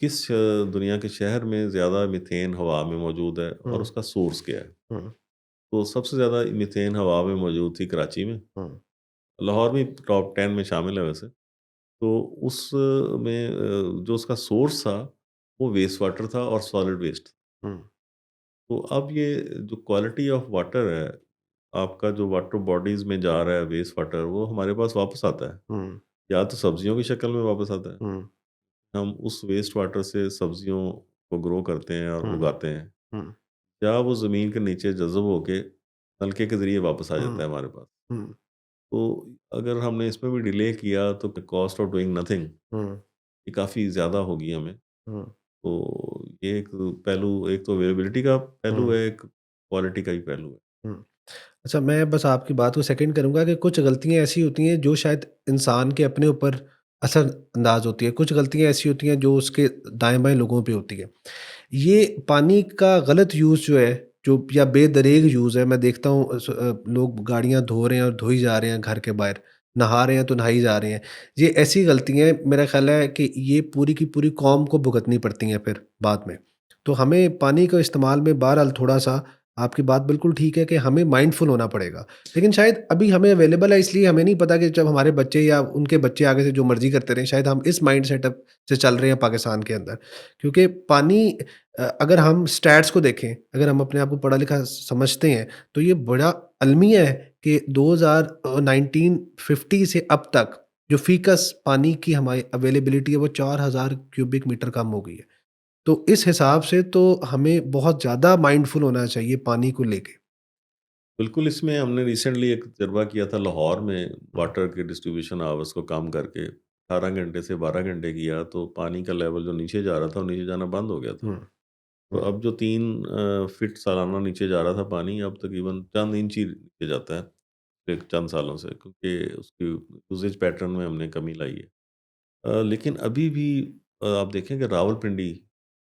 किस दुनिया के शहर में ज़्यादा मीथेन हवा में मौजूद है और हुँ, उसका सोर्स क्या है। हुँ, तो सबसे ज़्यादा मीथेन हवा में मौजूद थी कराची में, हुँ, लाहौर भी टॉप 10 में शामिल है वैसे। तो में जो उसका सोर्स था, वो वेस्ट वाटर था और सॉलिड वेस्ट। हुँ, तो अब ये जो क्वालिटी ऑफ वाटर है, आपका जो वाटर बॉडीज़ में जा रहा है वेस्ट वाटर, वो हमारे पास वापस आता है। हुँ, या तो सब्जियों की शक्ल में वापस आता है, हुँ, हम उस वेस्ट वाटर से सब्जियों को ग्रो करते हैं और हुँ, उगाते हैं, हुँ, या वो ज़मीन के नीचे जज़ब होके नलके के ज़रिए वापस आ हुँ, जाता है हमारे पास। हुँ, तो अगर हमने इसमें भी डिले किया तो कॉस्ट ऑफ डूइंग नथिंग हुँ, ये काफ़ी ज़्यादा होगी हमें। हुँ, तो ये एक पहलू, एक तो अवेलेबिलिटी का पहलू हुँ, है, एक क्वालिटी का ही पहलू है। हुँ। अच्छा, मैं बस आपकी बात को सेकंड करूँगा कि कुछ गलतियाँ ऐसी होती हैं जो शायद इंसान के अपने ऊपर असरअंदाज़ होती है। कुछ गलतियाँ ऐसी होती हैं जो उसके दाएँ-बाएँ लोगों पे होती है। ये पानी का गलत यूज़ जो है, जो या बेदरेग यूज़ है, मैं देखता हूँ लोग गाड़ियाँ धो रहे हैं और धोई जा रहे हैं घर के बाहर, नहा रहे हैं तो नहाई जा रहे हैं। ये ऐसी गलतियाँ मेरा ख़्याल है कि ये पूरी की पूरी कौम को भुगतनी पड़ती हैं फिर बाद में। तो हमें पानी का इस्तेमाल में बहरहाल थोड़ा-सा आपकी बात बिल्कुल ठीक है कि हमें माइंडफुल होना पड़ेगा। लेकिन शायद अभी हमें अवेलेबल है इसलिए हमें नहीं पता कि जब हमारे बच्चे या उनके बच्चे आगे से जो मर्ज़ी करते रहें, शायद हम इस माइंड सेटअप से चल रहे हैं पाकिस्तान के अंदर। क्योंकि पानी अगर हम स्टैट्स को देखें, अगर हम अपने आप को पढ़ा-लिखा समझते हैं, तो ये बड़ा अलमिया है कि 1950 से अब तक जो फ़ीकस पानी की हमारी अवेलेबिलिटी है, वो 4000 क्यूबिक मीटर कम हो गई है। तो इस हिसाब से तो हमें बहुत ज़्यादा माइंडफुल होना चाहिए पानी को लेके। बिल्कुल, इसमें हमने रिसेंटली एक तजर्बा किया था लाहौर में, हुँ, वाटर के डिस्ट्रीब्यूशन आवर्स को कम करके 18 घंटे से 12 घंटे किया, तो पानी का लेवल जो नीचे जा रहा था, वो नीचे जाना बंद हो गया था। हुँ, तो हुँ, अब जो 3 फीट सालाना नीचे जा रहा था पानी, अब तकरीबन चंद इंच ही नीचे जाता है, एक चंद सालों से, क्योंकि उसकी यूसेज पैटर्न में हमने कमी लाई है। लेकिन अभी भी आप देखें कि रावलपिंडी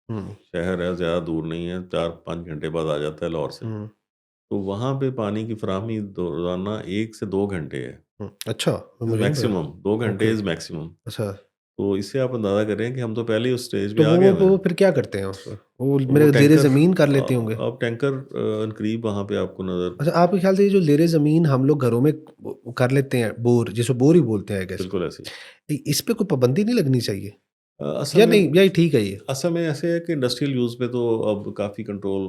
हुँ, शहर है, ज़्यादा दूर नहीं है, 4-5 घंटे बाद आ जाता है लाहौर से। हुँ, तो वहाँ पे पानी की फ़राहमी दो रोज़ाना 1 से 2 घंटे है। हुँ। अच्छा, इज़ मुझे नहीं मैक्सिमम, 2 पता। घंटे ओके, इज़ मैक्सिमम। अच्छा। तो इससे आप अंदाज़ा करें कि हम तो पहले ही उस स्टेज पे तो आ गए हुए वो हैं। फिर क्या करते हैं उसको? वो तो वो मेरे ज़ेरे टैंकर, ज़मीन कर लेते होंगे? अब टैंकर करीब वहाँ पे आपको नज़र, अच्छा, आपके ख़्याल से ये जो ज़ेरे ज़मीन हम लोग घरों में कर लेते हैं बोर, जिसे बोर ही बोलते हैं आई गेस। बिल्कुल ऐसे ही। इस पे कोई पाबंदी नहीं लगनी चाहिए? असल या में नहीं, या ये ठीक है ये? असल में ऐसे है कि इंडस्ट्रियल यूज़ पे तो अब काफ़ी कंट्रोल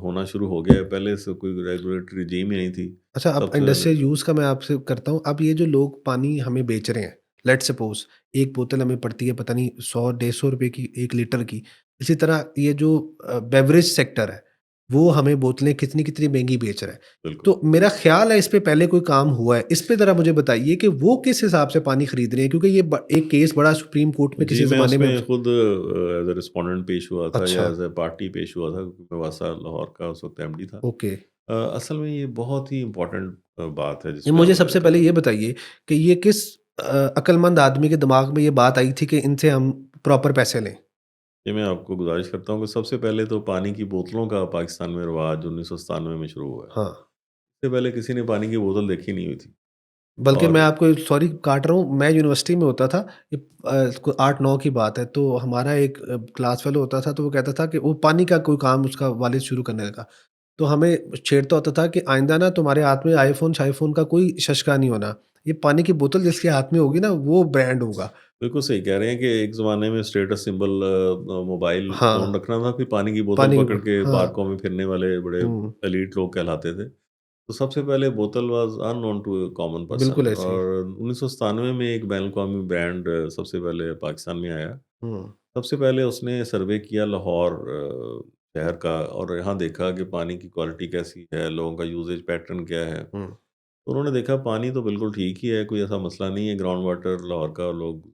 होना शुरू हो गया है। पहले से कोई रेगुलेटरी regime ही नहीं थी। अच्छा, अब सबसे इंडस्ट्रियल यूज़ का मैं आपसे करता हूँ। अब ये जो लोग पानी हमें बेच रहे हैं, लेट्स सपोज़ एक बोतल हमें पड़ती है पता नहीं 100 ₹150 की 1 लीटर की। इसी तरह ये जो बेवरेज सेक्टर है, वो हमें बोतलें कितनी-कितनी महँगी बेच रहा है। बिल्कुल। तो मेरा ख़्याल है इस पे पहले कोई काम हुआ है। इस पे ज़रा मुझे बताइए कि वो किस हिसाब से पानी खरीद रहे हैं? क्योंकि ये एक केस बड़ा सुप्रीम कोर्ट में जी, किसी मैं ज़माने में उसमें खुद एज़ अ रिस्पोंडेंट पेश हुआ था, या अच्छा, एज़ अ पार्टी पेश हुआ था, क्योंकि मैं वासा लाहौर का उस वक़्त एमडी था। ओके। असल में ये बहुत ही इम्पोर्टेंट बात है जिस ये पे मुझे आप सबसे पहले ये बताइए कि ये किस अक्लमंद आदमी के दिमाग में ये बात आई थी कि इनसे हम प्रॉपर पैसे लें? ये मैं आपको गुज़ारिश करता हूँ कि सबसे पहले तो पानी की बोतलों का पाकिस्तान में रिवाज 1997 में शुरू हुआ है। हाँ, इससे पहले किसी ने पानी की बोतल देखी नहीं हुई थी। बल्कि मैं और आपको सॉरी काट रहा हूँ, मैं यूनिवर्सिटी में होता था, ये 8-9 की बात है, तो हमारा एक क्लास फेलो होता था, तो वो कहता था कि वो पानी का कोई काम उसका वालिद शुरू करने लगा। तो हमें छेड़ता होता था कि आइंदा ना तुम्हारे हाथ में आईफ़ोन-शाईफ़ोन का कोई शशका नहीं होना। ये पानी की बोतल जिसके हाथ में होगी ना, वो ब्रांड होगा। बिल्कुल सही कह रहे हैं कि एक ज़माने में स्टेटस सिंबल मोबाइल हाँ, फ़ोन रखना था, फिर पानी की बोतल पानी की पकड़ के हाँ, पार्कों में फिरने वाले बड़े हुँ, एलीट लोग कहलाते थे। तो सबसे पहले बोतल was unknown to a common person, बिल्कुल ऐसे ही। और 1997 में एक बैन-अल-अक़वामी ब्रांड सबसे पहले पाकिस्तान में आया। हुँ, सबसे पहले उसने सर्वे किया लाहौर शहर का, और यहाँ देखा कि पानी की क्वालिटी कैसी है, लोगों का यूसेज पैटर्न क्या है। हुँ, तो उन्होंने देखा पानी तो बिल्कुल ठीक ही है, कोई ऐसा मसला नहीं है, ग्राउंड वाटर लाहौर का लोग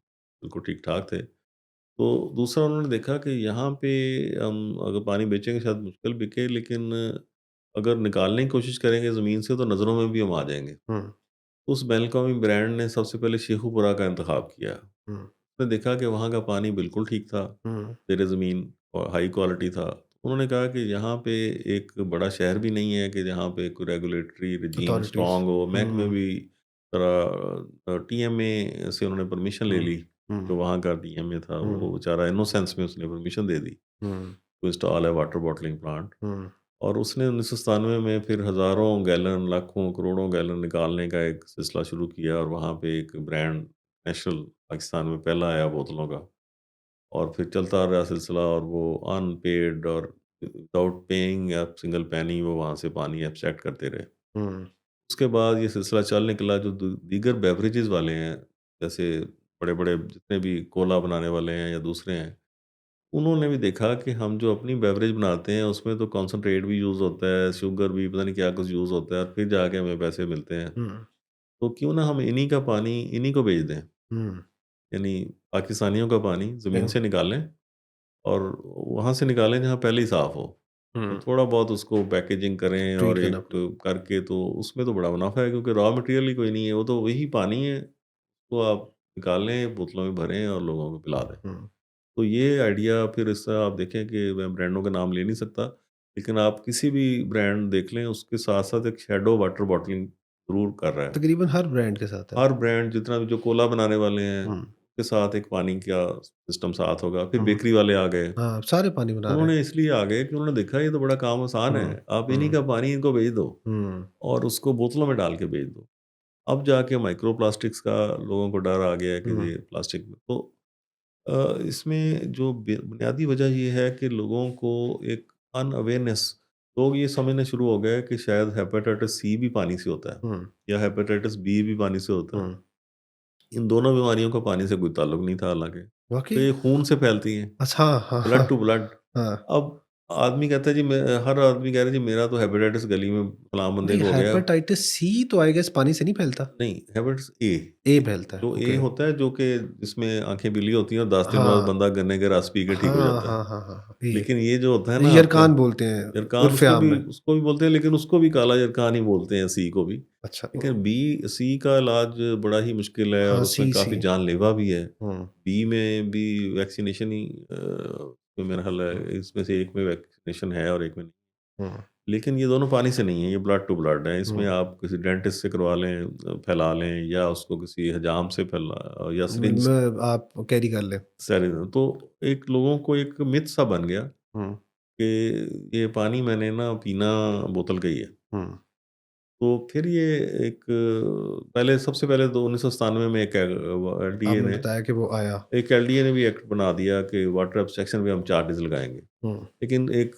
बिल्कुल ठीक-ठाक थे। तो दूसरा उन्होंने देखा कि यहाँ पे हम अगर पानी बेचेंगे शायद मुश्किल बिके, लेकिन अगर निकालने की कोशिश करेंगे ज़मीन से तो नज़रों में भी हम आ जाएँगे। हुँ, उस बैन-अल-अक़वामी ब्रांड ने सबसे पहले शेखुपुरा का इंतख़ाब किया। हुँ, उसने देखा कि वहाँ का पानी बिल्कुल ठीक था, हुँ, ज़ेर-ज़मीन और हाई क्वालिटी था। उन्होंने कहा कि यहाँ पे एक बड़ा शहर भी नहीं है कि जहाँ पे कोई रेगुलेटरी रिजीम अथॉरिटीज़। स्ट्रॉन्ग हो। महकमे हुँ, भी टीएमए से उन्होंने परमिशन ले हुँ, ली। जो हुँ, वहाँ का डीएमए था, हुँ, वो बेचारा इनोसेंस में उसने परमिशन दे दी hmm, to install a water bottling plant. हुँ, और उसने 1997 में फिर हज़ारों गैलन, लाखों, करोड़ों गैलन निकालने का एक सिलसिला शुरू किया और वहाँ पे एक ब्रांड नेशनल पाकिस्तान में पहला आया बोतलों का। और फिर चलता रहा सिलसिला और वो अनपेड और without paying a single penny वो वहाँ से पानी एक्सट्रैक्ट करते रहे। हुँ, उसके बाद ये सिलसिला चल निकला जो दीगर बेवरेजेस वाले हैं, जैसे बड़े-बड़े जितने भी कोला बनाने वाले हैं या दूसरे हैं, उन्होंने भी देखा कि हम जो अपनी बेवरेज बनाते हैं उसमें तो कॉन्सन्ट्रेट भी यूज़ होता है, शुगर भी पता नहीं क्या कुछ यूज़ होता है और फिर जाके हमें पैसे मिलते हैं। हुँ, तो क्यों ना हम इन्हीं का पानी इन्हीं को बेच दें। हुँ, यानी पाकिस्तानियों का पानी ज़मीन हुँ, से निकालें और वहाँ से निकालें जहाँ पहले ही साफ़ हो। तो हुँ, थोड़ा बहुत उसको पैकेजिंग करें ट्रीट और करना एक पड़ता करके तो उसमें तो बड़ा मुनाफ़ा है क्योंकि रॉ मटेरियल ही कोई नहीं है, वो तो वही पानी है, उसको आप निकालें, बोतलों में भरें और लोगों को पिला दें। हुँ, तो ये आइडिया फिर इससे आप देखें कि मैं ब्रांडों का नाम ले नहीं सकता, लेकिन आप किसी भी ब्रांड देख लें, उसके साथ-साथ एक शैडो वाटर बॉटलिंग ज़रूर कर रहा है। तकरीबन हर ब्रांड के साथ है। हर ब्रांड जितना भी जो कोला बनाने वाले हैं, हुँ, उसके साथ एक पानी का सिस्टम साथ होगा। फिर हुँ, बेकरी वाले आ गए। हाँ, सारे पानी बना रहे हैं। उन्होंने इसलिए आ गए कि उन्होंने देखा ये तो बड़ा काम आसान हुँ, है। आप इन्हीं हुँ, का पानी इनको भेज दो हुँ, और उसको बोतलों में डाल के भेज दो। अब जाके माइक्रो प्लास्टिक्स का लोगों को डर आ गया है कि हुँ, ये प्लास्टिक में तो इसमें जो बुनियादी वजह ये है कि लोगों को एक अनअवेयरनेस लोग ये समझना शुरू हो गए कि शायद हेपेटाइटिस सी भी पानी से होता है हुँ, या हेपेटाइटिस बी भी पानी से होता है। हुँ, इन दोनों बीमारियों का पानी से कोई ताल्लुक नहीं था हालाँकि। तो वाक़ई? ये खून से फैलती हैं, अच्छा, हाँ, हाँ, ब्लड टू ब्लड। हाँ। अब आदमी कहता है जी मैं हर आदमी कह रहा है जी मेरा तो हेपेटाइटिस गली में फलाँ बंदे नहीं, को हो गया है। हेपेटाइटिस सी तो आई गेस पानी से नहीं फैलता? नहीं, हेपेटाइटिस ए, ए फैलता है, जो ए ओके। होता है जो कि जिसमें आँखें पीली होती हैं और 10 दिन बाद हाँ, बंदा गन्ने के रस पी के ठीक हो हाँ, जाता है। हाँ, हाँ, हाँ, हाँ, ये। लेकिन ये जो होता है ना आपका यरकान बोलते हैं यरकान उर्फ़ आम में। उसको भी बोलते हैं लेकिन उसको भी काला यरकान ही बोलते हैं सी को भी। अच्छा, लेकिन बी सी का इलाज बड़ा ही मुश्किल है और हाँ, उसमें सी। काफ़ी जानलेवा भी है। हुँ, बी में भी वैक्सीनेशन ही जो मेरा ख़्याल हुँ, है इसमें से एक में वैक्सीनेशन है और एक में नहीं। हुँ, लेकिन ये दोनों पानी से नहीं है, ये ब्लड टू ब्लड है। इसमें हुँ। आप किसी डेंटिस्ट से करवा लें फैला लें या उसको किसी हजाम से फैला या सिरिंज मैं आप कैरी कर लें। स्टेरिल तो एक लोगों को एक मिथ सा बन गया हुँ, कि ये पानी मैंने ना पीना बोतल का ही है। हुँ। तो फिर ये एक पहले सबसे पहले तो 1997 में एक एलडीए आपने ने बताया कि वो आया। भी एक्ट बना दिया कि वाटर एब्स्ट्रैक्शन पे हम चार्जेज़ लगाएँगे। हुँ, लेकिन एक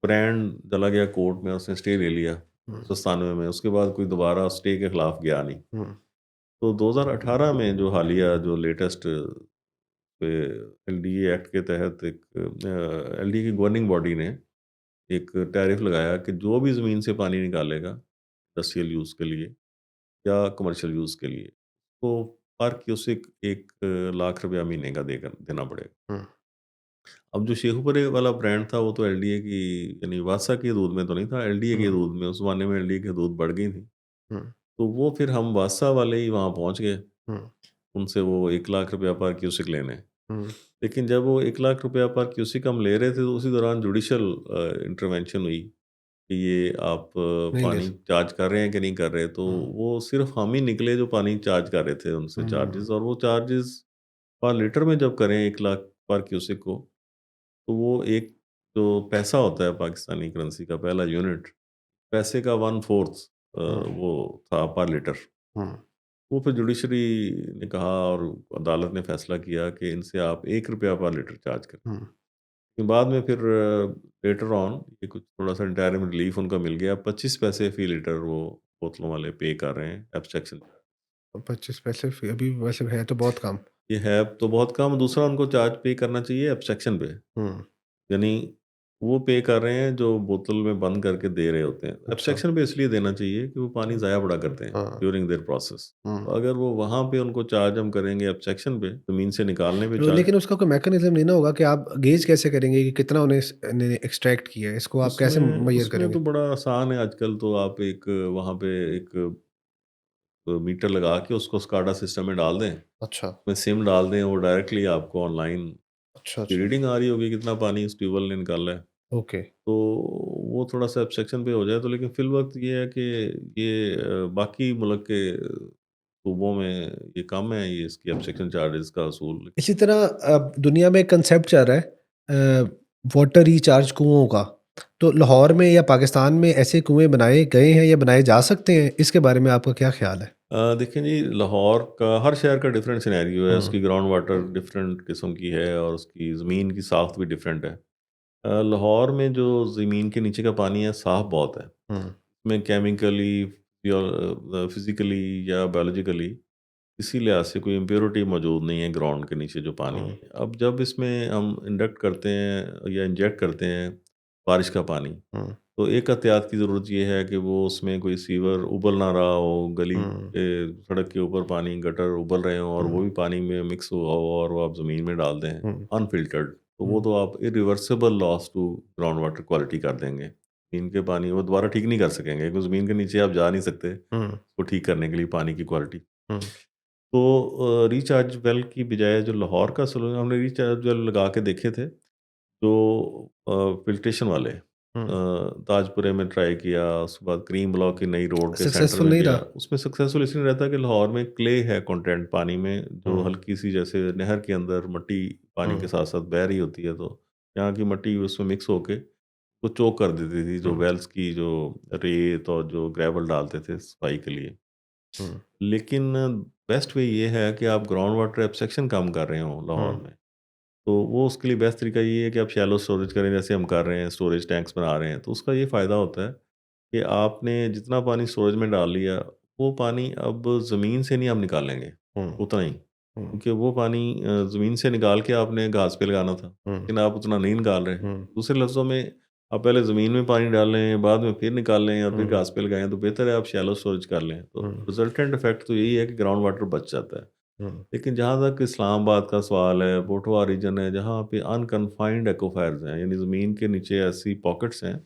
ब्रांड चला गया कोर्ट में, उसने स्टे ले लिया हुँ, 97 में, उसके बाद कोई दोबारा स्टे के खिलाफ गया नहीं। हुँ, तो 2018 में जो हालिया जो लेटेस्ट पे एलडीए एक्ट के तहत एक एलडीए की गवर्निंग बॉडी ने एक टैरिफ लगाया कि जो भी ज़मीन से पानी निकालेगा इंडस्ट्रियल यूज़ के लिए या कमर्शियल यूज़ के लिए, तो पर क्यूसेक 1 लाख रुपया महीने का देकर देना पड़ेगा। हुँ, अब जो शेखुपुरे वाला ब्रांड था वो तो एलडीए की यानी वासा की हदूद में तो नहीं था, एलडीए की हुँ, हदूद में, उस ज़माने में एलडीए की हदूद बढ़ गई थी। हुँ, तो वो फिर हम वासा वाले ही वहाँ पहुँच गए, हुँ, उनसे वो 1 लाख रुपया पर क्यूसेक लेने। हुँ। लेकिन जब वो 1 लाख रुपया पर क्यूसेक हम ले रहे थे तो उसी दौरान जुडिशियल इंटरवेंशन हुई कि ये आप नहीं ले पानी सक चार्ज कर रहे हैं कि नहीं कर रहे। तो हुँ, वो सिर्फ़ हम ही निकले जो पानी चार्ज कर रहे थे उनसे हुँ, चार्जेज़ और वो चार्जेज़ पर लीटर में जब करें 1 लाख पर क्यूसेक को, तो वो एक जो पैसा होता है पाकिस्तानी करेंसी का पहला यूनिट, पैसे का 1/4 हुँ, वो था पर लीटर। हुँ, वो फिर जुडिशरी ने कहा और अदालत ने फैसला किया कि इनसे आप 1 रुपया पर लीटर चार्ज करें। हुँ। लेकिन बाद में फिर लेटर ऑन ये कुछ थोड़ा-सा इंटरिम रिलीफ उनका मिल गया, 25 पैसे फ़ी लीटर वो बोतलों वाले पे कर रहे हैं एब्स्ट्रैक्शन। 25 पैसे फ़ी अभी वैसे है तो बहुत कम। ये है तो बहुत कम, दूसरा उनको चार्ज पे करना चाहिए एब्स्ट्रैक्शन पे। हुँ, यानी वो पे कर रहे हैं जो बोतल में बंद करके दे रहे होते हैं। अच्छा, एब्स्ट्रैक्शन पे इसलिए देना चाहिए कि वो पानी हुँ, ज़ाया बड़ा करते हैं हाँ, ड्यूरिंग देयर प्रोसेस। हुँ। तो अगर वो वहाँ पे उनको चार्ज हम करेंगे एब्स्ट्रैक्शन पे, ज़मीन से निकालने पे तो चार्ज लेकिन उसका कोई मैकेनिज़्म नहीं ना होगा कि आप गेज कैसे करेंगे कि कितना उन्हें ने एक्सट्रैक्ट किया है? इसको आप कैसे उसमें मेज़र उसमें करेंगे? तो बड़ा आसान है आजकल तो आप एक वहाँ पे एक मीटर लगा के उसको स्काडा सिस्टम में डाल दें, अच्छा, उसमें सिम डाल दें, वो डायरेक्टली आपको ऑनलाइन अच्छा, की अच्छा, रीडिंग आ रही होगी कितना पानी उस ट्यूबवेल ने निकाला है। ओके। तो वो थोड़ा-सा एब्स्ट्रैक्शन पे हो जाए तो लेकिन फ़िल वक़्त ये है कि ये बाकी मुल्क के सूबों में ये कम है, ये इसकी एब्स्ट्रक्शन चार्जेस का असूल। इसी तरह दुनिया में एक कंसेप्ट चल रहा है वाटर रिचार्ज कुओं का। तो लाहौर में या पाकिस्तान में ऐसे कुएं बनाए गए हैं या बनाए जा सकते हैं? इसके बारे में आपका क्या ख्याल है? देखिए जी, लाहौर का हर शहर का डिफरेंट सिनेरियो है, हुँ, उसकी ग्राउंड वाटर डिफरेंट किस्म की है और उसकी ज़मीन की साख्त भी डिफरेंट है। लाहौर में जो ज़मीन के नीचे का पानी है साफ़ बहुत है। हुँ, इसमें केमिकली या फिज़िकली या बायोलॉजिकली किसी लिहाज से कोई इम्प्योरिटी मौजूद नहीं है ग्राउंड के नीचे जो पानी हुँ, है। अब जब इसमें हम इंडक्ट करते हैं या इंजेक्ट करते हैं बारिश का पानी, हुँ, तो एक एहतियात की ज़रूरत ये है कि वो उसमें कोई सीवर उबल ना रहा हो, गली हुँ, के सड़क के ऊपर पानी गटर उबल रहे हों और वो हुँ, भी पानी में मिक्स हुआ हो और वो आप ज़मीन में डाल दें हुँ, अनफ़िल्टर्ड, तो वो हुँ, तो आप irreversible loss to ground water quality कर देंगे। ज़मीन के पानी वो दोबारा ठीक नहीं कर सकेंगे क्योंकि ज़मीन के नीचे आप जा नहीं सकते, हुँ, उसको ठीक करने के लिए पानी की क्वालिटी। हुँ, तो रिचार्ज वेल की बजाय जो लाहौर का सलून हमने रिचार्ज वेल लगा के देखे थे, जो फ़िल्ट्रेशन वाले हुँ। ताजपुरे में ट्राई किया, उसके बाद क्रीम ब्लॉक की नई रोड के सेंटर सक्सेसफुल में नहीं गया। रहा? उसमें सक्सेसफुल इसलिए रहता है कि लाहौर में क्ले है कंटेंट पानी में, जो हुँ, हल्की-सी जैसे नहर के अंदर मिट्टी पानी के हुँ, साथ-साथ बह रही होती है, तो यहाँ की मिट्टी उसमें मिक्स होके वो चोक कर देती थी, जो हुँ, वेल्स की जो रेत और जो ग्रेवल डालते थे सफाई के लिए। हुँ, लेकिन बेस्ट वे ये है कि आप ग्राउंड वाटर एब्स्ट्रैक्शन कम कर रहे हो लाहौर हुँ, में, तो वो उसके लिए बेस्ट तरीका ये है कि आप शैलो स्टोरेज करें, जैसे हम कर रहे हैं, स्टोरेज टैंक्स बना रहे हैं। तो उसका ये फ़ायदा होता है कि आपने जितना पानी स्टोरेज में डाल लिया, वो पानी अब ज़मीन से नहीं आप निकालेंगे, हुँ, उतना ही। हुँ, क्योंकि वो पानी ज़मीन से निकाल के आपने घास पे लगाना था, हुँ, लेकिन आप उतना नहीं निकाल रहे। हुँ, दूसरे लफ्ज़ों में, आप पहले ज़मीन में पानी डालें, बाद में फिर निकालें या फिर हुँ, घास पे लगाएँ, तो बेहतर है आप शैलो स्टोरेज कर लें। तो हुँ, रिज़ल्टेंट इफ़ेक्ट तो यही है कि ग्राउंड वाटर बच जाता है। हुँ, लेकिन जहाँ तक इस्लामाबाद का सवाल है, पोठवा रीजन है, जहाँ पे अनकन्फाइंड एक्वाफायर्स हैं, यानी ज़मीन के नीचे ऐसी पॉकेट्स हैं,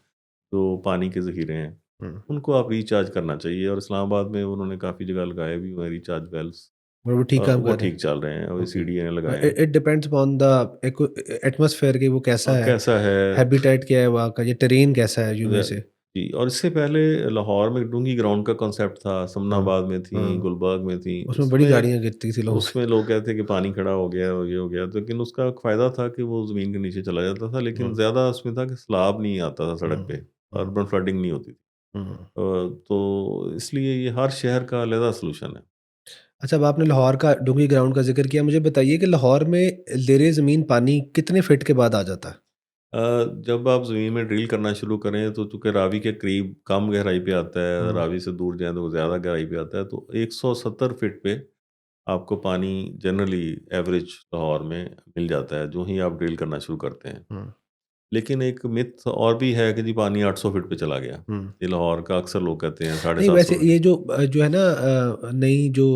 जो पानी के ज़ख़ीरे हैं, हुँ। उनको आप रिचार्ज करना चाहिए और इस्लामाबाद में उन्होंने काफ़ी जगह लगाए भी हुए हैं रिचार्ज वेल्स। और वो ठीक काम वो कर रहे हैं? ठीक चल रहे हैं, ओके। ओईसीडी ने लगाए हैं। It depends upon the atmosphere कि वो कैसा है, कैसा है हैबिटेट क्या है वहाँ का, या टेरेन कैसा है यूँ ज़ से? जी, और इससे पहले लाहौर में डूंगी ग्राउंड का कॉन्सेप्ट था, हाँ, समनाबाद में थी, हाँ। गुलबर्ग में थी। उसमें बड़ी उसमें गाड़ियाँ गिरती थी लोगों की। उसमें लोग कहते हैं कि पानी खड़ा हो गया और ये हो गया, तो लेकिन उसका एक फ़ायदा था कि वो ज़मीन के नीचे चला जाता था, लेकिन हुँ, ज़्यादा उसमें था कि सैलाब नहीं आता था सड़क हुँ, पे, हुँ, अर्बन फ्लडिंग नहीं होती थी। हुँ। तो इसलिए ये हर शहर का अलग सॉल्यूशन है। अच्छा, अब आपने लाहौर का डूंगी ग्राउंड का ज़िक्र किया, मुझे बताइए कि लाहौर में ज़ेरे ज़मीन पानी कितने फीट के बाद आ जाता है? जब आप ज़मीन में ड्रिल करना शुरू करें, तो चूँकि रावी के करीब कम गहराई पे आता है, हुँ, रावी से दूर जाएँ तो वो ज़्यादा गहराई पे आता है, तो 170 फीट पे आपको पानी जनरली एवरेज लाहौर में मिल जाता है, जो ही आप ड्रिल करना शुरू करते हैं। हुँ, लेकिन एक मिथ और भी है कि जी पानी 800 फीट पे चला गया। हुँ। ये लाहौर का अक्सर लोग कहते हैं साढ़े नहीं, सात वैसे सौ ये फीट। जो है ना नई जो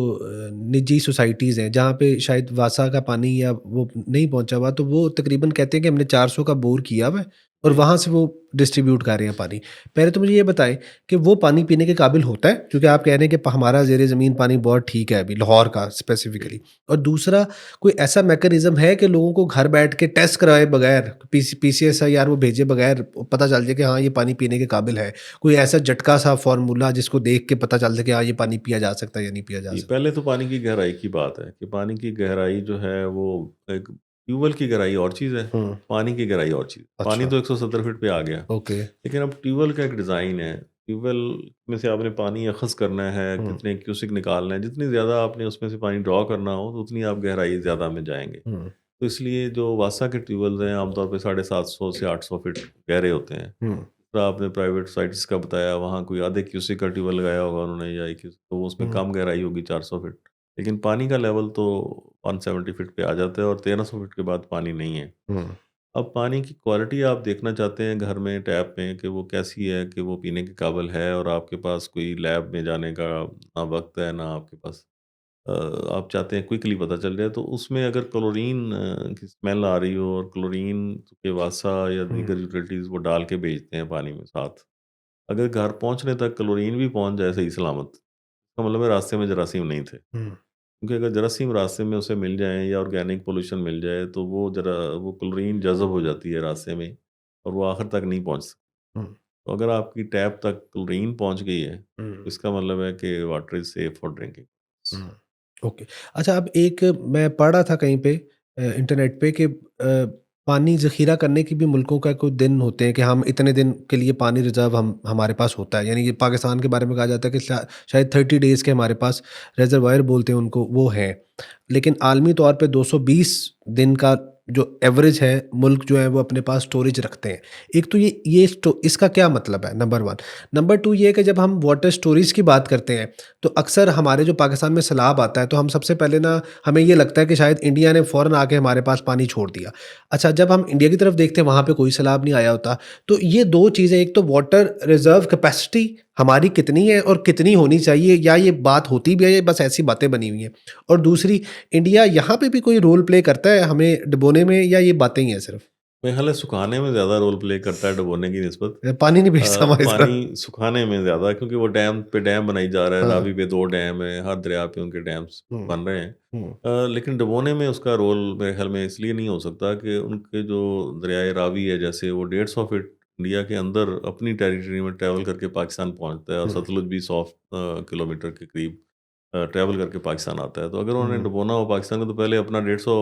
निजी सोसाइटीज़ हैं, जहाँ पे शायद वासा का पानी या वो नहीं पहुँचा हुआ, तो वो तकरीबन कहते हैं कि हमने 400 का बोर किया हुआ है और जी। वहाँ से वो डिस्ट्रीब्यूट कर रहे हैं पानी। पहले तो मुझे ये बताएँ कि वो पानी पीने के काबिल होता है? क्योंकि आप कह रहे हैं कि हमारा ज़ेरे ज़मीन पानी बहुत ठीक है अभी, लाहौर का जी। स्पेसिफ़िकली। और दूसरा, कोई ऐसा मैकेनिज़्म है कि लोगों को घर बैठ के टेस्ट कराए बगैर, पीसीएसआईआर वो भेजे बगैर पता चल जाए कि हाँ, ये पानी पीने के काबिल है? कोई ऐसा झटका सा फ़ॉर्मूला जिसको देख के पता चल सके कि हाँ, ये पानी पिया जा सकता है या नहीं पिया जा जी, सकता? पहले तो पानी की गहराई की बात है कि पानी की गहराई जो है वो एक ट्यूबवेल की गहराई और चीज़ है, हुँ, पानी की गहराई और चीज़। पानी अच्छा, तो 170 फीट पे आ गया, ओके। लेकिन अब ट्यूबवेल का एक डिज़ाइन है। ट्यूबवेल में से आपने पानी अख़ज़ करना है, हुँ, कितने क्यूसेक निकालना है, जितनी ज़्यादा आपने उसमें से पानी ड्रॉ करना हो, तो उतनी आप गहराई ज़्यादा में जाएँगे। हुँ, तो इसलिए जो वासा के ट्यूबवेल्स हैं, आमतौर पे 750 से 800 फीट गहरे होते हैं। हुँ, तो आपने प्राइवेट साइट्स का बताया, वहाँ कोई आधे क्यूसेक का ट्यूबवेल लगाया होगा उन्होंने या 1 क्यूसेक, तो उसमें हुँ, कम गहराई होगी 400 फीट। लेकिन पानी का लेवल तो 170 फीट पे आ जाता है और 1300 फीट के बाद पानी नहीं है। हुँ, अब पानी की क्वालिटी आप देखना चाहते हैं घर में टैप में कि वो कैसी है कि वो पीने के काबिल है और आपके पास कोई लैब में जाने का ना वक़्त है, ना आपके पास आप चाहते हैं क्विकली पता चल जाए, तो उसमें अगर क्लोरीन की स्मेल आ रही हो और क्लोरीन के वासा या हुँ, दीगर यूटिलिटीज़ वो डाल के भेजते हैं पानी में साथ। अगर घर पहुँचने तक क्लोरीन भी पहुँच जाए सही सलामत, तो मतलब है रास्ते में जरासीम नहीं थे। हुँ, क्योंकि अगर जरासीम रास्ते में उसे मिल जाएँ या ऑर्गेनिक पॉल्यूशन मिल जाए, तो वो क्लोरीन जज़ब हो जाती है रास्ते में और वो आखिर तक नहीं पहुँच सकती। हुँ, तो अगर आपकी टैप तक क्लोरीन पहुँच गई है, तो हुँ। इसका मतलब है कि water is safe for drinking. Hmm, okay. अच्छा, अब एक मैं पढ़ रहा था कहीं पे इंटरनेट पे कि पानी ज़ख़ीरा करने की भी मुल्कों का कुछ दिन होते हैं कि हम इतने दिन के लिए पानी रिज़र्व हम हमारे पास होता है। यानी ये पाकिस्तान के बारे में कहा जाता है कि शायद 30 डेज़ के हमारे पास रिज़र्वायर बोलते हैं उनको, वो है। लेकिन आलमी तौर पे 220 दिन का जो एवरेज है, मुल्क जो है वो अपने पास स्टोरेज रखते हैं। एक तो ये इसका क्या मतलब है, नंबर 1। नंबर 2 ये है कि जब हम वाटर स्टोरेज की बात करते हैं, तो अक्सर हमारे जो पाकिस्तान में सैलाब आता है, तो हम सबसे पहले ना हमें ये लगता है कि शायद इंडिया ने फ़ौरन आके हमारे पास पानी छोड़ दिया। अच्छा, जब हम इंडिया की तरफ देखते हैं, वहाँ पे कोई सैलाब नहीं आया होता। तो ये 2 चीज़ें, एक तो वाटर रिज़र्व कैपेसिटी हमारी कितनी है और कितनी होनी चाहिए, या ये बात होती भी है, ये बस ऐसी बातें बनी हुई हैं? और दूसरी, इंडिया यहाँ पे भी कोई रोल प्ले करता है हमें डुबोने में, या ये बातें ही हैं सिर्फ़? मेरे ख़्याल है सुखाने में ज़्यादा रोल प्ले करता है डुबोने की निस्बत। पानी नहीं भेजता हमारी तरफ। पानी सुखाने में ज़्यादा, क्योंकि वो डैम पे डैम बनाई जा रहा है, हाँ। रावी पे 2 डैम है, हर दरिया पे उनके डैम्स हुँ, बन रहे हैं। हुँ, लेकिन डुबोने में उसका रोल मेरे ख़्याल में इसलिए नहीं हो सकता कि उनके जो दरियाए रावी है, जैसे वो 150 फीट इंडिया के अंदर अपनी टेरिटरी में ट्रैवल करके पाकिस्तान पहुँचता है, और हुँ, सतलुज भी 100 किलोमीटर के करीब ट्रैवल करके पाकिस्तान आता है। तो अगर उन्होंने हुँ, डुबोना हो पाकिस्तान को, तो पहले अपना 150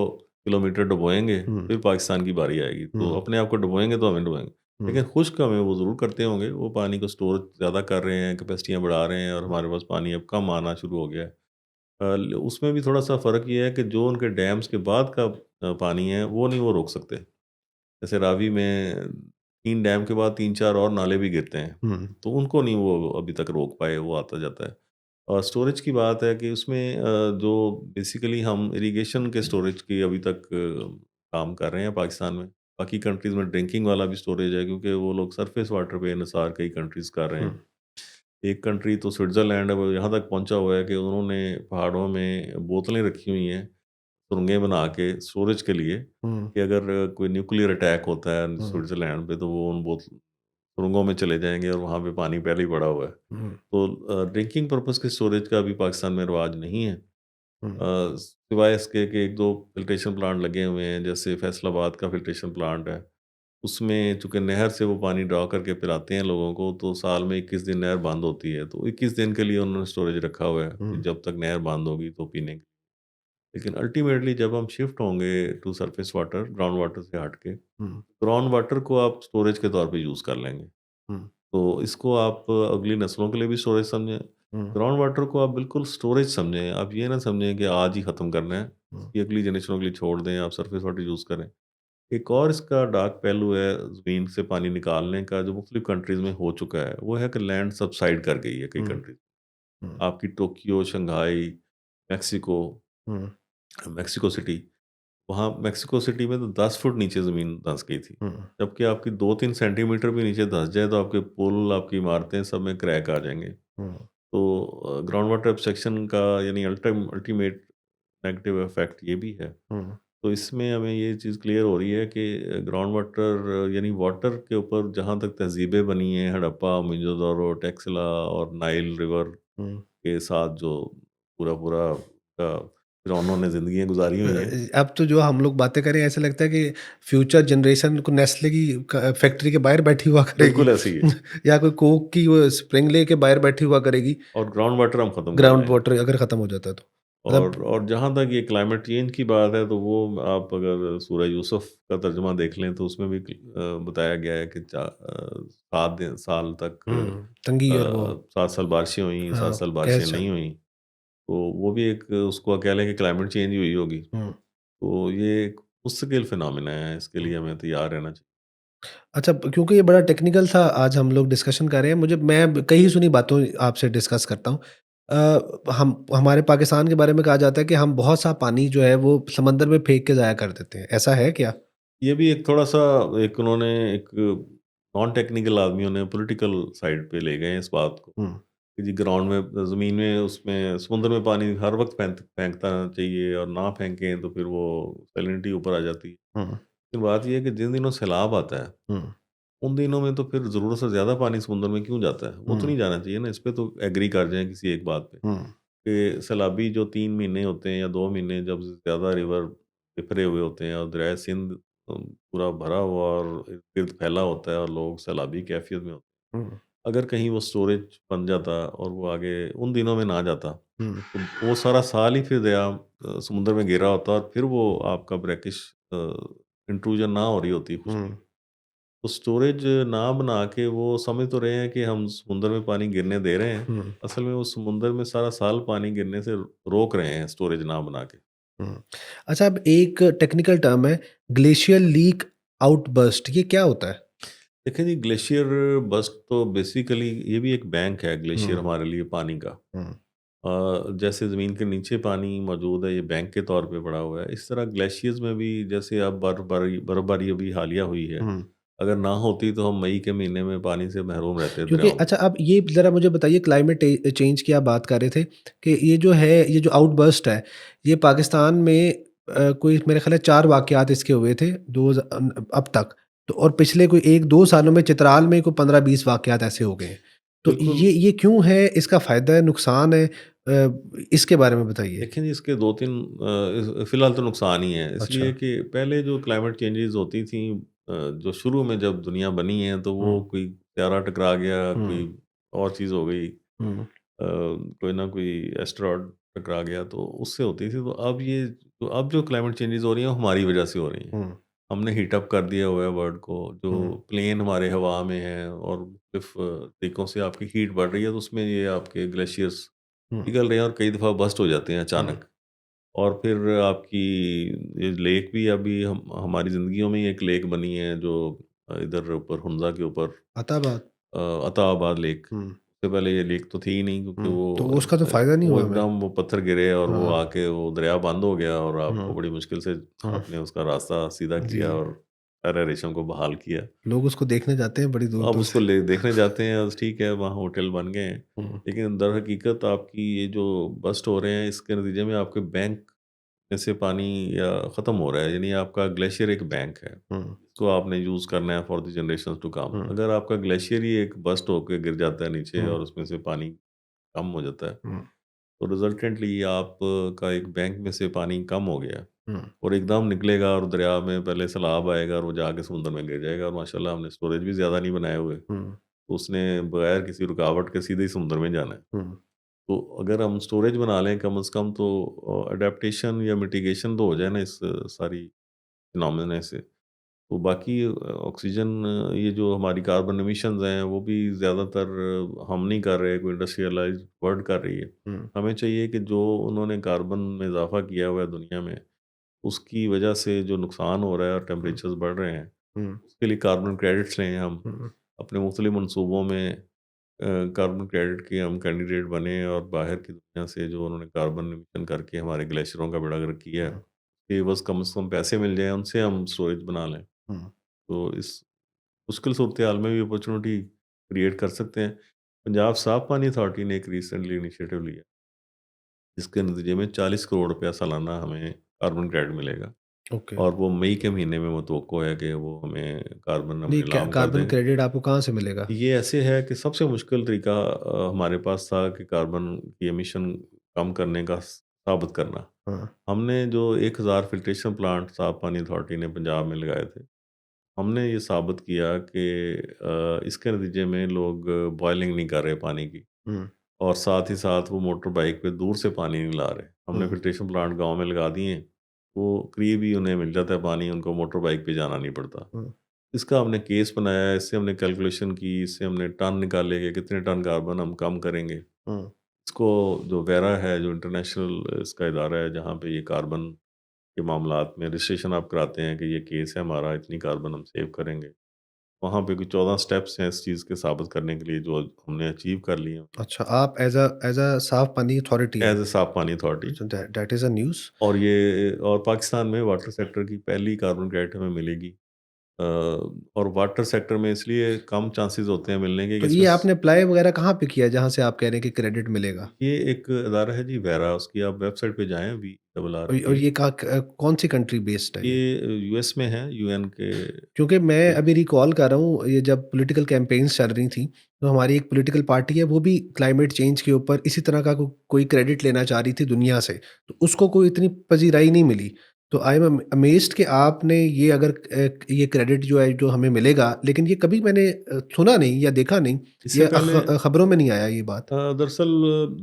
किलोमीटर डुबोएँगे, हुँ, फिर पाकिस्तान की बारी आएगी। तो हुँ, अपने आप को डुबोएँगे तो हमें डुबोएँगे। हुँ, लेकिन खुश्क हमें वो ज़रूर करते होंगे, वो पानी को स्टोर ज़्यादा कर रहे हैं, कैपेसिटियाँ बढ़ा रहे हैं, और हुँ, हमारे पास पानी अब कम आना शुरू हो गया है। ल उसमें भी थोड़ा-सा फ़र्क ये है कि जो उनके डैम्स के बाद का पानी है, वो नहीं वो रोक सकते। जैसे रावी में 3 डैम के बाद 3-4 और नाले भी गिरते हैं, हुँ, तो उनको नहीं वो अभी तक रोक पाए, वो आता जाता है। और स्टोरेज की बात है कि उसमें जो बेसिकली हम इरिगेशन के स्टोरेज की अभी तक काम कर रहे हैं पाकिस्तान में। बाकी कंट्रीज़ में ड्रिंकिंग वाला भी स्टोरेज है, क्योंकि वो लोग सरफेस वाटर पे इन्हिसार कई कंट्रीज़ कर रहे हुँ, हैं। एक कंट्री तो स्विट्ज़रलैंड है, वो यहाँ तक पहुँचा हुआ है कि उन्होंने पहाड़ों में बोतलें रखी हुई हैं, सुरंगें बना के स्टोरेज के लिए, हुँ, कि अगर कोई न्यूक्लियर अटैक होता है हुँ, स्विट्ज़रलैंड पे, तो वो उन सुरंगों में चले जाएँगे, और वहाँ पे पानी पहले ही पड़ा हुआ है। हुँ, तो ड्रिंकिंग पर्पज़ के स्टोरेज का अभी पाकिस्तान में रिवाज नहीं है। हुँ, सिवाय इसके कि 1-2 फ़िल्ट्रेशन प्लांट लगे हुए हैं, जैसे फैसलाबाद का फ़िल्ट्रेशन प्लांट है। उसमें चूँकि नहर से वो पानी ड्रॉ करके पिलाते हैं लोगों को, तो साल में 21 दिन नहर बंद होती है, तो 21 दिन के लिए उन्होंने स्टोरेज रखा हुआ है कि हुँ, जब तक नहर बंद होगी तो पीने की। लेकिन अल्टीमेटली जब हम शिफ्ट होंगे to surface water, ground water से हट के, हुँ, ग्राउंड वाटर को आप स्टोरेज के तौर पे यूज़ कर लेंगे। हुँ, तो इसको आप अगली नस्लों के लिए भी स्टोरेज समझें। हुँ, ग्राउंड वाटर को आप बिल्कुल स्टोरेज समझें। आप ये ना समझें कि आज ही ख़त्म करना है, हुँ, ये अगली जनरेशनों के लिए छोड़ दें, आप सरफेस वाटर यूज़ करें। एक और इसका डार्क पहलू है ज़मीन से पानी निकालने का, जो मुख्तलिफ़ कंट्रीज़ में हो चुका है, वो है कि लैंड सबसाइड कर गई है कई हुँ, कंट्रीज़। हुँ, आपकी टोक्यो, शंघाई, मेक्सिको, हुँ, मेक्सिको सिटी, वहाँ मेक्सिको सिटी में तो 10 फुट नीचे ज़मीन धँस गई थी। हुँ, जबकि आपकी 2-3 सेंटीमीटर भी नीचे धँस जाए, तो आपके पुल, आपकी इमारतें सब में क्रैक आ जाएँगे। हुँ, तो ग्राउंड वाटर एब्स्ट्रैक्शन का यानी अल्टीमेट नेगेटिव इफ़ेक्ट ये भी है। हुँ, तो इसमें हमें ये चीज़ क्लियर हो रही है कि ग्राउंड वाटर यानी वाटर के ऊपर जहाँ तक तहज़ीबें बनी हैं, हड़प्पा, मोहनजोदड़ो, टैक्सला और नाइल रिवर हुँ। के साथ जो पूरा-पूरा फ़िरौनों ने ज़िंदगियाँ गुज़ारी हुई हैं। अब तो जो हम लोग बातें करें, ऐसा लगता है कि फ्यूचर जनरेशन को नेस्ले की फैक्ट्री के बाहर बैठी हुआ करेगी। बिल्कुल ऐसे ही है, या कोई कोक की वो स्प्रिंग ले के बाहर बैठी हुआ करेगी, और ग्राउंड वाटर हम ख़त्म कर ग्राउंड जाएँगे। वाटर अगर खत्म हो जाता है तो। मतलब और जहाँ तक ये क्लाइमेट चेंज की बात है, तो वो आप अगर सूरह यूसुफ का तर्जुमा देख लें, तो उसमें भी बताया गया है कि 7 दिन साल तक तंगी और वो 7 साल बारिशें हुईं, 7 हाँ, साल बारिशें कैच नहीं हुईं। तो वो भी एक उसको कह लें कि क्लाइमेट चेंज ही हुई होगी। हुँ, तो ये एक मुस्तकिल फिनोमेना है, इसके हुँ। लिए हमें तैयार रहना चाहिए। अच्छा, क्योंकि ये बड़ा टेक्निकल सा आज हम लोग डिस्कशन कर रहे हैं, मैं कही सुनी बातों आपसे डिस्कस करता हूँ। हम हमारे पाकिस्तान के बारे में कहा जाता है कि हम बहुत सा पानी जो है वो समंदर में फेंक के ज़ाया कर देते हैं, ऐसा है क्या? ये भी एक थोड़ा-सा एक उन्होंने एक नॉन टेक्निकल आदमियों ने पॉलिटिकल साइड पे ले गए हैं इस बात को। हुँ, कि जी ग्राउंड में ज़मीन में उसमें समुद्र में पानी हर वक़्त फेंकना चाहिए, और ना फेंकें तो फिर वो सैलिनिटी ऊपर आ जाती है। हुँ, लेकिन बात ये है कि जिन दिनों सैलाब आता है, हुँ, उन दिनों में तो फिर ज़रूरत से ज़्यादा पानी समुद्र में क्यों जाता है? वो तो हुँ, नहीं जाना चाहिए ना, इस पे तो एग्री कर जाएँ किसी एक बात पे। हुँ, कि सैलाबी जो 3 महीने होते हैं या 2 महीने, जब ज़्यादा रिवर बिखरे हुए होते हैं और दरियाए सिंध पूरा भरा हुआ और इर्द-गिर्द फैला होता है, और लोग सैलाबी कैफ़ियत में होते हैं। हुँ, अगर कहीं वो स्टोरेज बन जाता और वो आगे उन दिनों में ना जाता, हुँ, तो वो सारा साल ही फिर दरिया समुद्र में गिरा होता है और फिर वो आपका ब्रैकिश इंट्रूजन ना हो रही होती खुशकी। हुँ, तो स्टोरेज ना बना के वो समझ तो रहे हैं कि हम समुद्र में पानी गिरने दे रहे हैं। हुँ, असल में वो समुद्र में सारा साल पानी गिरने से रोक रहे हैं स्टोरेज ना बना के। हुँ। अच्छा, अब एक टेक्निकल टर्म है ग्लेशियल लीक आउटबर्स्ट, ये क्या होता है? देखिए जी, ग्लेशियर बस्ट तो बेसिकली ये भी एक बैंक है ग्लेशियर हुँ, हमारे लिए पानी का। हुँ, जैसे ज़मीन के नीचे पानी मौजूद है, ये बैंक के तौर पे पड़ा हुआ है। इस तरह ग्लेशियर्स में भी जैसे अब बर्फबारी अभी हालिया हुई है। हुँ। अगर ना होती तो हम मई के महीने में पानी से महरूम रहते क्योंकि दरियाओं में। अच्छा, अब ये ज़रा मुझे बताइए, क्लाइमेट चेंज की आप बात कर रहे थे कि ये जो है, ये जो आउटबर्स्ट है, ये पाकिस्तान में कोई मेरे ख़्याल है 4 वाक़यात इसके हुए थे अब तक। तो और पिछले कोई 1-2 सालों में चित्राल में कोई 15-20 वाक़यात ऐसे हो गए हैं। तो बिल्कुल। ये क्यों है? इसका फ़ायदा है, नुकसान है? इसके बारे में बताइए। देखें जी, इसके 2-3 फ़िलहाल तो नुकसान ही है। अच्छा। इसलिए कि पहले जो क्लाइमेट चेंजेज़ होती थी जो शुरू में जब दुनिया बनी है तो वो हुँ, कोई सितारा टकरा गया, हुँ, कोई और चीज़ हो गई। हुँ, कोई ना कोई एस्टेरॉयड टकरा गया तो उससे होती थी। तो अब ये तो अब जो क्लाइमेट चेंजेज़ हो रही हैं वो हमारी वज़ह से हो रही हैं। हुँ, हमने हीट अप कर दिया हुआ है वर्ल्ड को, हुँ, जो प्लेन हमारे हवा में है और मुख्तलिफ़ तरीकों से आपकी हीट बढ़ रही है तो उसमें ये आपके ग्लेशियर्स हुँ, पिघल रहे हैं और कई दफ़ा बर्स्ट हो जाते हैं हुँ। अचानक। और फिर आपकी ये लेक भी अभी हम हमारी ज़िंदगियों में ही एक लेक बनी है जो इधर ऊपर हुंज़ा के ऊपर अताबाद। अताबाद लेक। हुँ, उससे पहले ये लेक तो थी ही नहीं क्योंकि हुँ। तो उसका तो फ़ायदा नहीं वो हुआ हमें। एकदम वो पत्थर गिरे और वो हाँ, आके वो दरिया बंद हो गया और आपको हुँ, बड़ी मुश्किल से हुँ। आपने उसका रास्ता सीधा किया जी, और सारा रेशम को बहाल किया। लोग उसको देखने जाते हैं बड़ी अब दूर-दूर उसको से। ले देखने जाते हैं और ठीक है वहाँ होटल बन गए हैं। हुँ, लेकिन दर हकीकत आपकी ये जो बस्ट हो रहे हैं इसके नतीजे में आपके बैंक में से पानी या ख़त्म हो रहा है, यानी आपका ग्लेशियर एक बैंक है। हुँ, इसको आपने यूज़ करना है for the generations to come. हुँ, अगर आपका ग्लेशियर ही एक बस्ट होके गिर जाता है नीचे हुँ, और उसमें से पानी कम हो जाता है, हुँ, तो रिज़ल्टेंटली आप का एक बैंक में से पानी कम हो गया हुँ, और एकदम निकलेगा और दरिया में पहले सैलाब आएगा और वो जाके समुद्र में गिर जाएगा और माशाल्लाह हमने स्टोरेज भी ज़्यादा नहीं बनाए हुए, हुँ, तो उसने बगैर किसी रुकावट के सीधे ही समुद्र में जाना है। हुँ, तो अगर हम स्टोरेज बना लें कम से कम तो अडैप्टेशन या मिटिगेशन तो हो जाए ना इस सारी फिनोमेना से। तो बाकी ऑक्सीजन ये जो हमारी कार्बन एमिशंस हैं वो भी ज़्यादातर हम नहीं कर रहे, कोई इंडस्ट्रियलाइज़्ड वर्ल्ड कर रही है। हुँ, हमें चाहिए कि जो उन्होंने कार्बन में इज़ाफ़ा किया हुआ है दुनिया में, उसकी वजह से जो नुकसान हो रहा है और हुँ, टेम्परेचर्स बढ़ रहे हैं, हुँ, उसके लिए कार्बन क्रेडिट्स लें हम। हुँ, अपने मुख्तलिफ मनसूबों में कार्बन क्रेडिट के हम कैंडिडेट बने और बाहर की दुनिया से जो उन्होंने कार्बन एमिशन करके हमारे ग्लेशियरों का बेड़ा गर्क किया है, हुँ, कि बस कम से कम पैसे मिल जाएँ, उनसे हम स्टोरेज बना लें। हुँ। तो इस मुश्किल सूरत-ए-हाल में भी अपॉर्च्युनिटी क्रिएट कर सकते हैं। पंजाब साफ पानी अथॉरिटी ने एक रिसेंटली इनिशिएटिव लिया, जिसके नतीजे में 40 करोड़ रुपया सालाना हमें कार्बन क्रेडिट मिलेगा ओके। और वो मई के महीने में मुतवक्को है कि वो हमें कार्बन हम नहीं, कै नीलाम कर कार्बन देंगे। क्रेडिट आपको कहाँ से मिलेगा? ये ऐसे है कि सबसे मुश्किल तरीका हमारे पास था कि कार्बन की एमिशन कम करने का साबित करना। हाँ, हमने जो 1000 फ़िल्ट्रेशन प्लांट साफ पानी अथॉरिटी ने पंजाब में लगाए थे, हमने ये साबित किया कि इसके नतीजे में लोग बॉयलिंग नहीं कर रहे पानी की हुँ, और साथ ही साथ वो मोटर बाइक पे दूर से पानी नहीं ला रहे। हमने हुँ, फ़िल्ट्रेशन प्लांट गाँव में लगा दिए हैं, वो करीब ही उन्हें मिल जाता है पानी, उनको मोटर बाइक पे जाना नहीं पड़ता। हुँ, इसका हमने केस बनाया, इससे हमने कैलकुलेशन की, इससे हमने टन निकाले कि कितने टन कार्बन हम कम करेंगे। हुँ, इसको जो वेरा है, जो इंटरनेशनल इसका इदारा है, जहाँ पे ये कार्बन के मामलात में रजिस्ट्रेशन आप कराते हैं कि ये केस है हमारा, इतनी कार्बन हम सेव करेंगे। वहाँ पे कोई 14 स्टेप्स हैं इस चीज़ के साबित करने के लिए, जो हमने अचीव कर लिए हैं अच्छा, आप एज़ अ साफ पानी अथॉरिटी हैं। एज़ अ साफ पानी अथॉरिटी। अच्छा, दैट इज़ अ न्यूज़। और पाकिस्तान में वाटर सेक्टर की पहली कार्बन क्रेडिट हमें मिलेगी। और वाटर सेक्टर में इसलिए कम चांसेस होते हैं मिलने के कि तो इसमें ये आपने अप्लाई वगैरह कहाँ पे किया जहाँ से आप कह रहे हैं कि क्रेडिट मिलेगा? ये एक अदारा है जी वेरा, उसकी आप वेबसाइट पे जाएँ और VRRA। ये कौन-सी कंट्री बेस्ड है ये? ये यूएस में है, यूएन के क्योंकि मैं अभी रिकॉल कर रहा हूँ, ये जब पॉलिटिकल कैंपेन्स चल रही थी, तो हमारी एक पॉलिटिकल पार्टी है, वो भी क्लाइमेट चेंज के ऊपर इसी तरह का कोई क्रेडिट लेना चाह रही थी दुनिया से, तो उसको कोई इतनी पज़ीराई नहीं मिली। तो आई एम अमेज़्ड कि आपने ये अगर ये क्रेडिट जो है जो हमें मिलेगा, लेकिन ये कभी मैंने सुना नहीं या देखा नहीं, इससे ये पहले खबरों में नहीं आया ये बात। दरअसल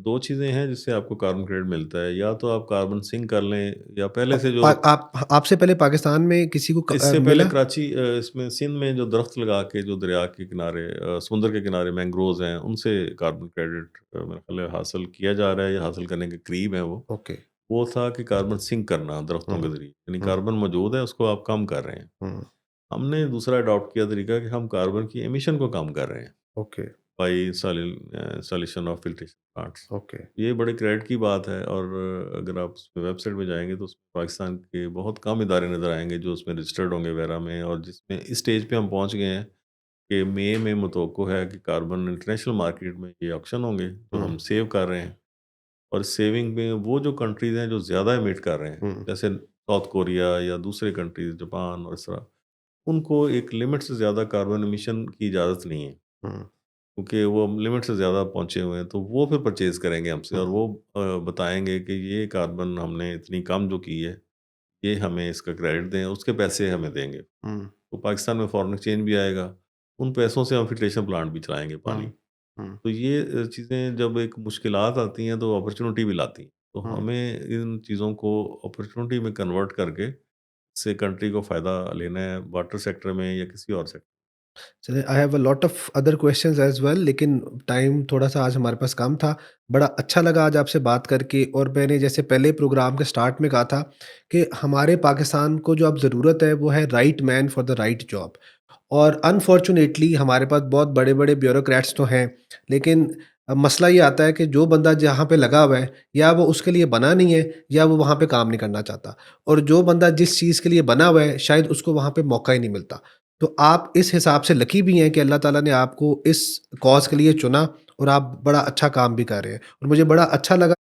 2 चीज़ें हैं जिससे आपको कार्बन क्रेडिट मिलता है, या तो आप कार्बन सिंक कर लें या पहले से जो आप आपसे पहले पाकिस्तान में किसी को इससे पहले मिला? कराची इसमें सिंध में जो दरख्त लगा के जो दरिया के किनारे समुंदर के किनारे मैंग्रोव्स हैं, उनसे कार्बन क्रेडिट मेरा ख़्याल है हासिल किया जा रहा है या हासिल करने के करीब हैं वो। ओके। वो था कि कार्बन सिंक करना दरख्तों हुँ, के ज़रिए, यानी हुँ, कार्बन मौजूद है उसको आप कम कर रहे हैं। हुँ, हमने दूसरा अडॉप्ट किया तरीका कि हम कार्बन की एमिशन को कम कर रहे हैं okay, by installation of filtration plants. Okay. ये बड़े क्रेडिट की बात है, और अगर आप उसमें वेबसाइट पे जाएँगे तो उसमें पाकिस्तान के बहुत कम इदारे नज़र आएँगे जो उसमें रजिस्टर्ड होंगे वगैरह में, और जिसमें इस स्टेज पे हम पहुँच गए हैं कि मई में मुतवक्को है कि कार्बन इंटरनेशनल मार्केट में ये ऑक्शन होंगे जो हुँ, हम सेव कर रहे हैं। और सेविंग में वो जो कंट्रीज़ हैं जो ज़्यादा एमिट कर रहे हैं, हुँ, जैसे साउथ कोरिया या दूसरे कंट्रीज़ जापान और इस तरह, उनको एक लिमिट से ज़्यादा कार्बन एमिशन की इजाज़त नहीं है। हुँ, क्योंकि वो लिमिट से ज़्यादा पहुँचे हुए हैं, तो वो फिर परचेज़ करेंगे हमसे, और हुँ, वो बताएँगे कि ये कार्बन हमने इतनी कम जो की है, ये हमें इसका क्रेडिट दें, उसके पैसे हमें देंगे। हुँ, तो पाकिस्तान में फ़ॉरेन एक्सचेंज भी आएगा, उन पैसों से हम फ़िल्ट्रेशन प्लांट भी चलाएँगे पानी। हुँ, हुँ, तो ये चीज़ें जब एक मुश्किलात आती हैं तो अपॉर्च्युनिटी भी लाती हैं। तो हुँ। हमें इन चीज़ों को अपॉर्च्युनिटी में कन्वर्ट करके इससे कंट्री को फ़ायदा लेना है, वाटर सेक्टर में या किसी और सेक्टर। चलिए, I have a lot of other questions as well, लेकिन टाइम थोड़ा-सा आज हमारे पास कम था। बड़ा अच्छा लगा आज आपसे बात करके, और मैंने जैसे पहले प्रोग्राम के स्टार्ट में कहा था कि हमारे पाकिस्तान को जो अब ज़रूरत है वो है right man for the right job. और अनफॉर्चुनेटली हमारे पास बहुत बड़े-बड़े ब्यूरोक्रेट्स तो हैं, लेकिन मसला ये आता है कि जो बंदा जहाँ पे लगा हुआ है, या वो उसके लिए बना नहीं है, या वो वहाँ पे काम नहीं करना चाहता। और जो बंदा जिस चीज़ के लिए बना हुआ है, शायद उसको वहाँ पे मौका ही नहीं मिलता। तो आप इस हिसाब से लकी भी हैं कि अल्लाह ताला ने आपको इस कॉज़ के लिए चुना, और आप बड़ा अच्छा काम भी कर रहे हैं। और मुझे बड़ा अच्छा लगा